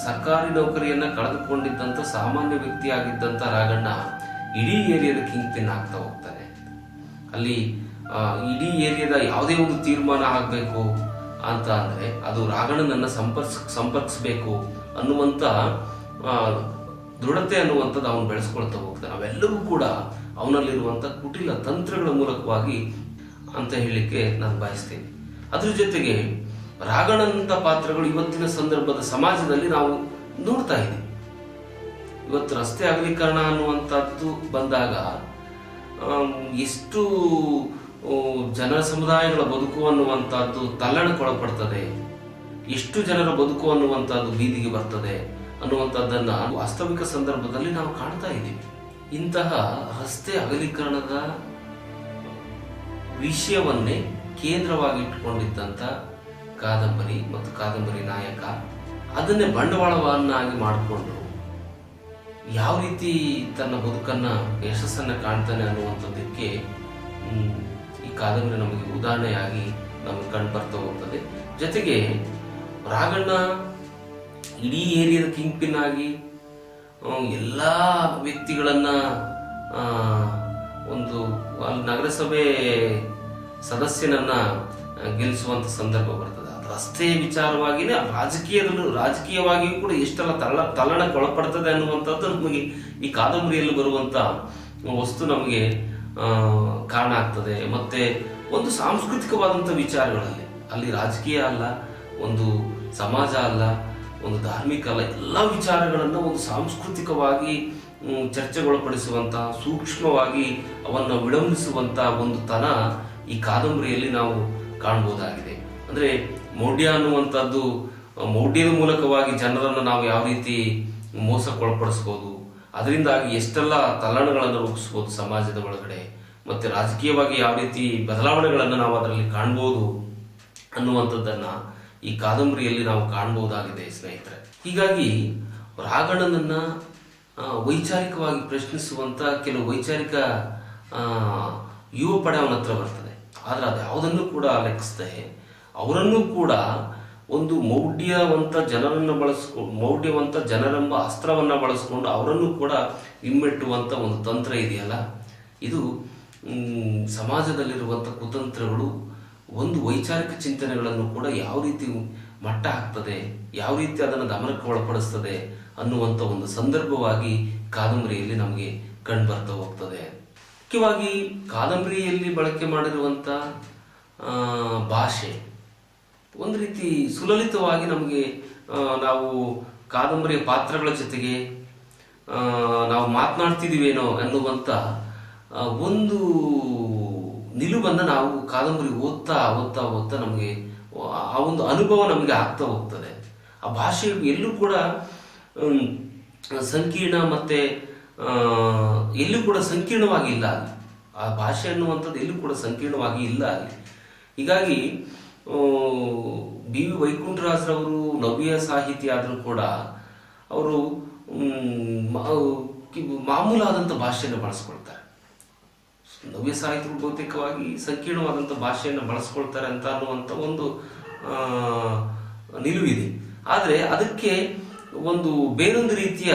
ಸರ್ಕಾರಿ ನೌಕರಿಯನ್ನ ಕಳೆದುಕೊಂಡಿದ್ದಂತ ಸಾಮಾನ್ಯ ವ್ಯಕ್ತಿ ಆಗಿದ್ದಂತ ರಾಘಣ್ಣ ಇಡೀ ಏರಿಯಾದ ಕಿಂಗ್ ಪಿನ್ ಆಗ್ತಾ ಹೋಗ್ತಾನೆ. ಅಲ್ಲಿ ಇಡೀ ಏರಿಯಾದ ಯಾವುದೇ ಒಂದು ತೀರ್ಮಾನ ಆಗಬೇಕು ಅಂತ ಅಂದ್ರೆ ಅದು ರಾಘಣ್ಣನನ್ನ ಸಂಪರ್ಕಿಸಬೇಕು ಅನ್ನುವಂತ ದೃಢತೆ ಅನ್ನುವಂಥದ್ದು ಅವನು ಬೆಳೆಸ್ಕೊಳ್ತಾ ಹೋಗ್ತಾನೆ. ಅವೆಲ್ಲವೂ ಕೂಡ ಅವನಲ್ಲಿರುವಂತ ಕುಟಿಲ ತಂತ್ರಗಳ ಮೂಲಕವಾಗಿ ಅಂತ ಹೇಳಲಿಕ್ಕೆ ನಾನು ಬಯಸ್ತೇನೆ. ಅದ್ರ ಜೊತೆಗೆ ರಾಘಣ್ಣನಂತ ಪಾತ್ರಗಳು ಇವತ್ತಿನ ಸಂದರ್ಭದ ಸಮಾಜದಲ್ಲಿ ನಾವು ನೋಡ್ತಾ ಇದ್ದೀವಿ. ಇವತ್ತು ರಸ್ತೆ ಅಗಲೀಕರಣ ಅನ್ನುವಂಥದ್ದು ಬಂದಾಗ ಎಷ್ಟು ಜನ ಸಮುದಾಯಗಳ ಬದುಕು ಅನ್ನುವಂಥದ್ದು ತಲ್ಲಣಕ್ಕೊಳಪಡ್ತದೆ, ಎಷ್ಟು ಜನರ ಬದುಕು ಅನ್ನುವಂಥದ್ದು ಬೀದಿಗೆ ಬರ್ತದೆ ಅನ್ನುವಂಥದ್ದನ್ನ ವಾಸ್ತವಿಕ ಸಂದರ್ಭದಲ್ಲಿ ನಾವು ಕಾಣ್ತಾ ಇದ್ದೀವಿ. ಇಂತಹ ರಸ್ತೆ ಅಗಲೀಕರಣದ ವಿಷಯವನ್ನೇ ಕೇಂದ್ರವಾಗಿ ಇಟ್ಟುಕೊಂಡಿದ್ದಂತ ಕಾದಂಬರಿ ಮತ್ತು ಕಾದಂಬರಿ ನಾಯಕ ಅದನ್ನೇ ಬಂಡವಾಳವನ್ನಾಗಿ ಮಾಡಿಕೊಂಡು ಯಾವ ರೀತಿ ತನ್ನ ಬದುಕನ್ನ ಯಶಸ್ಸನ್ನ ಕಾಣ್ತಾನೆ ಅನ್ನುವಂಥದ್ದಕ್ಕೆ ಈ ಕಾದಂಬರಿ ನಮಗೆ ಉದಾಹರಣೆಯಾಗಿ ನಮಗೆ ಕಂಡು ಬರ್ತಾ ಹೋಗ್ತದೆ. ಜೊತೆಗೆ ರಾಘಣ್ಣ ಇಡೀ ಏರಿಯಾದ ಕಿಂಗ್ ಪಿನ್ ಆಗಿ ಎಲ್ಲ ವ್ಯಕ್ತಿಗಳನ್ನ ಒಂದು ಅಲ್ಲಿ ನಗರಸಭೆ ಸದಸ್ಯನನ್ನ ಗೆಲ್ಲಿಸುವಂತ ಸಂದರ್ಭ ಬರ್ತದೆ. ರಸ್ತೆ ವಿಚಾರವಾಗಿನೇ ರಾಜಕೀಯವಾಗಿಯೂ ಕೂಡ ಎಷ್ಟೆಲ್ಲ ತಲ್ಲಣಕ್ಕೆ ಒಳಪಡ್ತದೆ ಅನ್ನುವಂಥದ್ದು ನಮಗೆ ಈ ಕಾದಂಬರಿಯಲ್ಲಿ ಬರುವಂತ ವಸ್ತು ನಮಗೆ ಕಾರಣ ಆಗ್ತದೆ. ಮತ್ತೆ ಒಂದು ಸಾಂಸ್ಕೃತಿಕವಾದಂಥ ವಿಚಾರಗಳಲ್ಲಿ ಅಲ್ಲಿ ರಾಜಕೀಯ ಅಲ್ಲ, ಒಂದು ಸಮಾಜ ಅಲ್ಲ, ಒಂದು ಧಾರ್ಮಿಕ ಅಲ್ಲ, ಎಲ್ಲ ವಿಚಾರಗಳನ್ನು ಒಂದು ಸಾಂಸ್ಕೃತಿಕವಾಗಿ ಚರ್ಚೆಗೊಳಪಡಿಸುವಂಥ, ಸೂಕ್ಷ್ಮವಾಗಿ ಅವನ್ನು ವಿಳಂಬಿಸುವಂಥ ಒಂದು ತನ ಈ ಕಾದಂಬರಿಯಲ್ಲಿ ನಾವು ಕಾಣ್ಬೋದಾಗಿದೆ. ಅಂದರೆ ಮೌಢ್ಯ ಅನ್ನುವಂಥದ್ದು, ಮೌಢ್ಯದ ಮೂಲಕವಾಗಿ ಜನರನ್ನು ನಾವು ಯಾವ ರೀತಿ ಮೋಸಕ್ಕೊಳಪಡಿಸ್ಬೋದು, ಅದರಿಂದಾಗಿ ಎಷ್ಟೆಲ್ಲ ತಲ್ಲಣಗಳನ್ನು ರೂಪಿಸ್ಬೋದು ಸಮಾಜದ ಒಳಗಡೆ, ಮತ್ತು ರಾಜಕೀಯವಾಗಿ ಯಾವ ರೀತಿ ಬದಲಾವಣೆಗಳನ್ನು ನಾವು ಅದರಲ್ಲಿ ಕಾಣ್ಬೋದು ಅನ್ನುವಂಥದ್ದನ್ನು ಈ ಕಾದಂಬರಿಯಲ್ಲಿ ನಾವು ಕಾಣ್ಬೋದಾಗಿದೆ ಸ್ನೇಹಿತರೆ. ಹೀಗಾಗಿ ರಾಘಣ್ಣನನ್ನ ವೈಚಾರಿಕವಾಗಿ ಪ್ರಶ್ನಿಸುವಂಥ ಕೆಲವು ವೈಚಾರಿಕ ಯುವ ಪಡೆ ಅವನ ಹತ್ರ ಬರ್ತದೆ. ಆದರೆ ಅದು ಯಾವುದನ್ನು ಕೂಡ ಲೆಕ್ಕಿಸದೆ ಅವರನ್ನು ಕೂಡ ಒಂದು ಮೌಢ್ಯವಂತ ಜನರೆಂಬ ಅಸ್ತ್ರವನ್ನು ಬಳಸ್ಕೊಂಡು ಅವರನ್ನು ಕೂಡ ಹಿಮ್ಮೆಟ್ಟುವಂಥ ಒಂದು ತಂತ್ರ ಇದೆಯಲ್ಲ, ಇದು ಸಮಾಜದಲ್ಲಿರುವಂಥ ಕುತಂತ್ರಗಳು ಒಂದು ವೈಚಾರಿಕ ಚಿಂತನೆಗಳನ್ನು ಕೂಡ ಯಾವ ರೀತಿ ಮಟ್ಟ ಹಾಕ್ತದೆ, ಯಾವ ರೀತಿ ಅದನ್ನು ಗಮನಕ್ಕೆ ಒಳಪಡಿಸ್ತದೆ ಅನ್ನುವಂಥ ಒಂದು ಸಂದರ್ಭವಾಗಿ ಕಾದಂಬರಿಯಲ್ಲಿ ನಮಗೆ ಕಂಡು ಬರ್ತಾ ಹೋಗ್ತದೆ. ಮುಖ್ಯವಾಗಿ ಕಾದಂಬರಿಯಲ್ಲಿ ಬಳಕೆ ಮಾಡಿರುವಂಥ ಭಾಷೆ ಒಂದು ರೀತಿ ಸುಲಲಿತವಾಗಿ ನಮಗೆ ನಾವು ಕಾದಂಬರಿಯ ಪಾತ್ರಗಳ ಜೊತೆಗೆ ನಾವು ಮಾತನಾಡ್ತಿದ್ದೀವೇನೋ ಅನ್ನುವಂಥ ಒಂದು ನಿಲುವನ್ನು ನಾವು ಕಾದಂಬರಿ ಓದ್ತಾ ಓದ್ತಾ ಓದ್ತಾ ನಮಗೆ ಆ ಒಂದು ಅನುಭವ ನಮಗೆ ಆಗ್ತಾ ಹೋಗ್ತದೆ. ಆ ಭಾಷೆ ಎಲ್ಲೂ ಕೂಡ ಸಂಕೀರ್ಣ ಮತ್ತು ಎಲ್ಲೂ ಕೂಡ ಸಂಕೀರ್ಣವಾಗಿ ಇಲ್ಲ ಅಲ್ಲಿ. ಆ ಭಾಷೆ ಅನ್ನುವಂಥದ್ದು ಎಲ್ಲೂ ಕೂಡ ಸಂಕೀರ್ಣವಾಗಿ ಇಲ್ಲ ಅಲ್ಲಿ. ಹೀಗಾಗಿ ಬಿ ವಿ ವೈಕುಂಠರಾಜರವರು ನವ್ಯ ಸಾಹಿತಿ ಆದರೂ ಕೂಡ ಅವರು ಮಾಮೂಲಾದಂಥ ಭಾಷೆಯನ್ನು ಬಳಸ್ಕೊಳ್ತಾರೆ. ನವ್ಯ ಸಾಹಿತ್ಯರು ಭೌತಿಕವಾಗಿ ಸಂಕೀರ್ಣವಾದಂಥ ಭಾಷೆಯನ್ನು ಬಳಸ್ಕೊಳ್ತಾರೆ ಅಂತ ಅನ್ನುವಂಥ ಒಂದು ನಿಲುವಿದೆ. ಆದರೆ ಅದಕ್ಕೆ ಒಂದು ಬೇರೊಂದು ರೀತಿಯ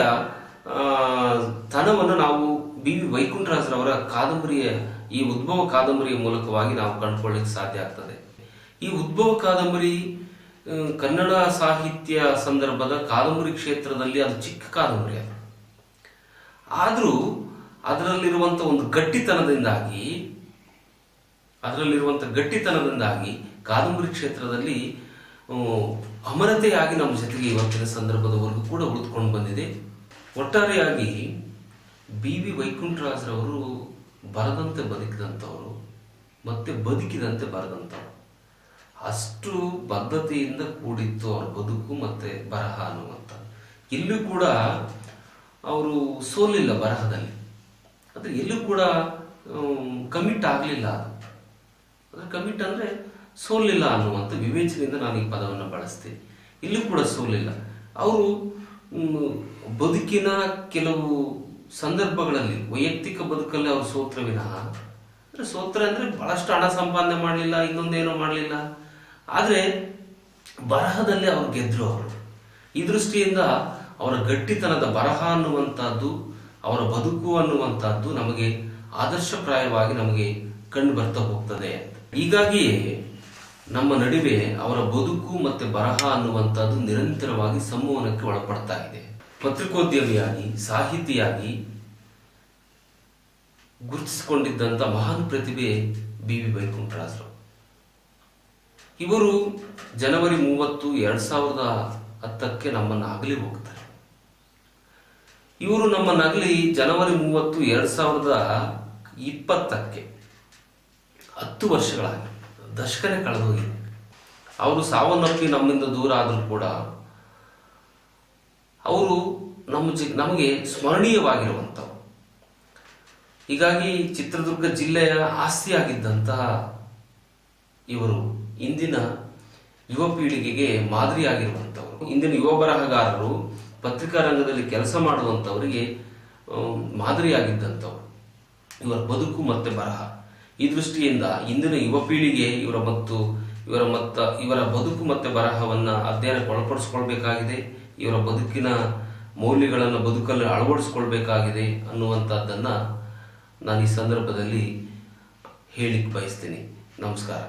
ತನವನ್ನು ನಾವು ಬಿ ವಿ ವೈಕುಂಠರಾಜರವರ ಕಾದಂಬರಿಯ ಈ ಉದ್ಭವ ಕಾದಂಬರಿಯ ಮೂಲಕವಾಗಿ ನಾವು ಕಂಡುಕೊಳ್ಳಿಕ್ಕೆ ಸಾಧ್ಯ ಆಗ್ತದೆ. ಈ ಉದ್ಭವ ಕಾದಂಬರಿ ಕನ್ನಡ ಸಾಹಿತ್ಯ ಸಂದರ್ಭದ ಕಾದಂಬರಿ ಕ್ಷೇತ್ರದಲ್ಲಿ ಅದು ಚಿಕ್ಕ ಕಾದಂಬರಿ ಅದು. ಆದರೂ ಅದರಲ್ಲಿರುವಂಥ ಒಂದು ಗಟ್ಟಿತನದಿಂದಾಗಿ ಕಾದಂಬರಿ ಕ್ಷೇತ್ರದಲ್ಲಿ ಅಮರತೆಯಾಗಿ ನಮ್ಮ ಜೊತೆಗೆ ಇವತ್ತಿನ ಸಂದರ್ಭದವರೆಗೂ ಕೂಡ ಉಳಿದುಕೊಂಡು ಬಂದಿದೆ. ಒಟ್ಟಾರೆಯಾಗಿ ಬಿ ವಿ ವೈಕುಂಠರಾಜರವರು ಬರದಂತೆ ಬದುಕಿದಂಥವರು ಮತ್ತೆ ಬದುಕಿದಂತೆ ಬರೆದಂಥವ್ರು. ಅಷ್ಟು ಬದ್ಧತೆಯಿಂದ ಕೂಡಿತ್ತು ಅವರ ಬದುಕು ಮತ್ತು ಬರಹ ಅನ್ನುವಂಥ. ಎಲ್ಲೂ ಕೂಡ ಅವರು ಸೋಲಿಲ್ಲ ಬರಹದಲ್ಲಿ, ಅಂದರೆ ಎಲ್ಲೂ ಕೂಡ ಕಮಿಟ್ ಆಗಲಿಲ್ಲ. ಅಂದರೆ ಕಮಿಟ್ ಅಂದರೆ ಸೋಲಿಲ್ಲ ಅನ್ನುವಂಥ ವಿವೇಚನೆಯಿಂದ ನಾನು ಈ ಪದವನ್ನು ಬಳಸ್ತೀನಿ. ಎಲ್ಲೂ ಕೂಡ ಸೋಲಿಲ್ಲ. ಅವರು ಬದುಕಿನ ಕೆಲವು ಸಂದರ್ಭಗಳಲ್ಲಿ ವೈಯಕ್ತಿಕ ಬದುಕಲ್ಲಿ ಅವರು ಸೋತ್ರ ವಿನಃ, ಅಂದರೆ ಸೋತ್ರ ಅಂದರೆ ಬಹಳಷ್ಟು ಹಣ ಸಂಪಾದನೆ ಮಾಡಲಿಲ್ಲ, ಇನ್ನೊಂದೇನೋ ಮಾಡಲಿಲ್ಲ. ಆದರೆ ಬರಹದಲ್ಲಿ ಅವರು ಗೆದ್ದರು. ಅವರು ಈ ದೃಷ್ಟಿಯಿಂದ ಅವರ ಗಟ್ಟಿತನದ ಬರಹ ಅನ್ನುವಂಥದ್ದು, ಅವರ ಬದುಕು ಅನ್ನುವಂಥದ್ದು ನಮಗೆ ಆದರ್ಶಪ್ರಾಯವಾಗಿ ನಮಗೆ ಕಂಡು ಬರ್ತಾ ಹೋಗ್ತದೆ. ಹೀಗಾಗಿಯೇ ನಮ್ಮ ನಡುವೆ ಅವರ ಬದುಕು ಮತ್ತು ಬರಹ ಅನ್ನುವಂಥದ್ದು ನಿರಂತರವಾಗಿ ಸಂವಹನಕ್ಕೆ ಒಳಪಡ್ತಾ ಇದೆ. ಪತ್ರಿಕೋದ್ಯಮಿಯಾಗಿ, ಸಾಹಿತಿಯಾಗಿ ಗುರುತಿಸಿಕೊಂಡಿದ್ದಂಥ ಮಹಾನ್ ಪ್ರತಿಭೆ ಬಿ ವಿ ವೈಕುಂಠರಾಜರು. ಇವರು ಜನವರಿ 30, 2010 ನಮ್ಮನ್ನು ಅಗಲಿ ಹೋಗ್ತಾರೆ. ಇವರು ನಮ್ಮನ್ನು ಅಗಲಿ ಜನವರಿ 30, 2020 10 ವರ್ಷಗಳಾಗಿ, ದಶಕನೇ ಕಳೆದೋಗಿದೆ. ಅವರು ಸಾವನ್ನಪ್ಪಿ ನಮ್ಮಿಂದ ದೂರ ಆದರೂ ಕೂಡ ಅವರು ನಮಗೆ ಸ್ಮರಣೀಯವಾಗಿರುವಂಥವು. ಹೀಗಾಗಿ ಚಿತ್ರದುರ್ಗ ಜಿಲ್ಲೆಯ ಆಸ್ತಿಯಾಗಿದ್ದಂತಹ ಇವರು ಇಂದಿನ ಯುವ ಪೀಳಿಗೆಗೆ ಮಾದರಿಯಾಗಿರುವಂಥವರು. ಇಂದಿನ ಯುವ ಬರಹಗಾರರು, ಪತ್ರಿಕಾ ರಂಗದಲ್ಲಿ ಕೆಲಸ ಮಾಡುವಂಥವರಿಗೆ ಮಾದರಿಯಾಗಿದ್ದಂಥವ್ರು ಇವರ ಬದುಕು ಮತ್ತು ಬರಹ. ಈ ದೃಷ್ಟಿಯಿಂದ ಇಂದಿನ ಯುವ ಪೀಳಿಗೆ ಇವರ ಬದುಕು ಮತ್ತು ಬರಹವನ್ನು ಅಧ್ಯಯನಕ್ಕೆ ಒಳಪಡಿಸ್ಕೊಳ್ಬೇಕಾಗಿದೆ. ಇವರ ಬದುಕಿನ ಮೌಲ್ಯಗಳನ್ನು ಬದುಕಲ್ಲಿ ಅಳವಡಿಸ್ಕೊಳ್ಬೇಕಾಗಿದೆ ಅನ್ನುವಂಥದ್ದನ್ನು ನಾನು ಈ ಸಂದರ್ಭದಲ್ಲಿ ಹೇಳಿಕ್ಕೆ ಬಯಸ್ತೀನಿ. ನಮಸ್ಕಾರ.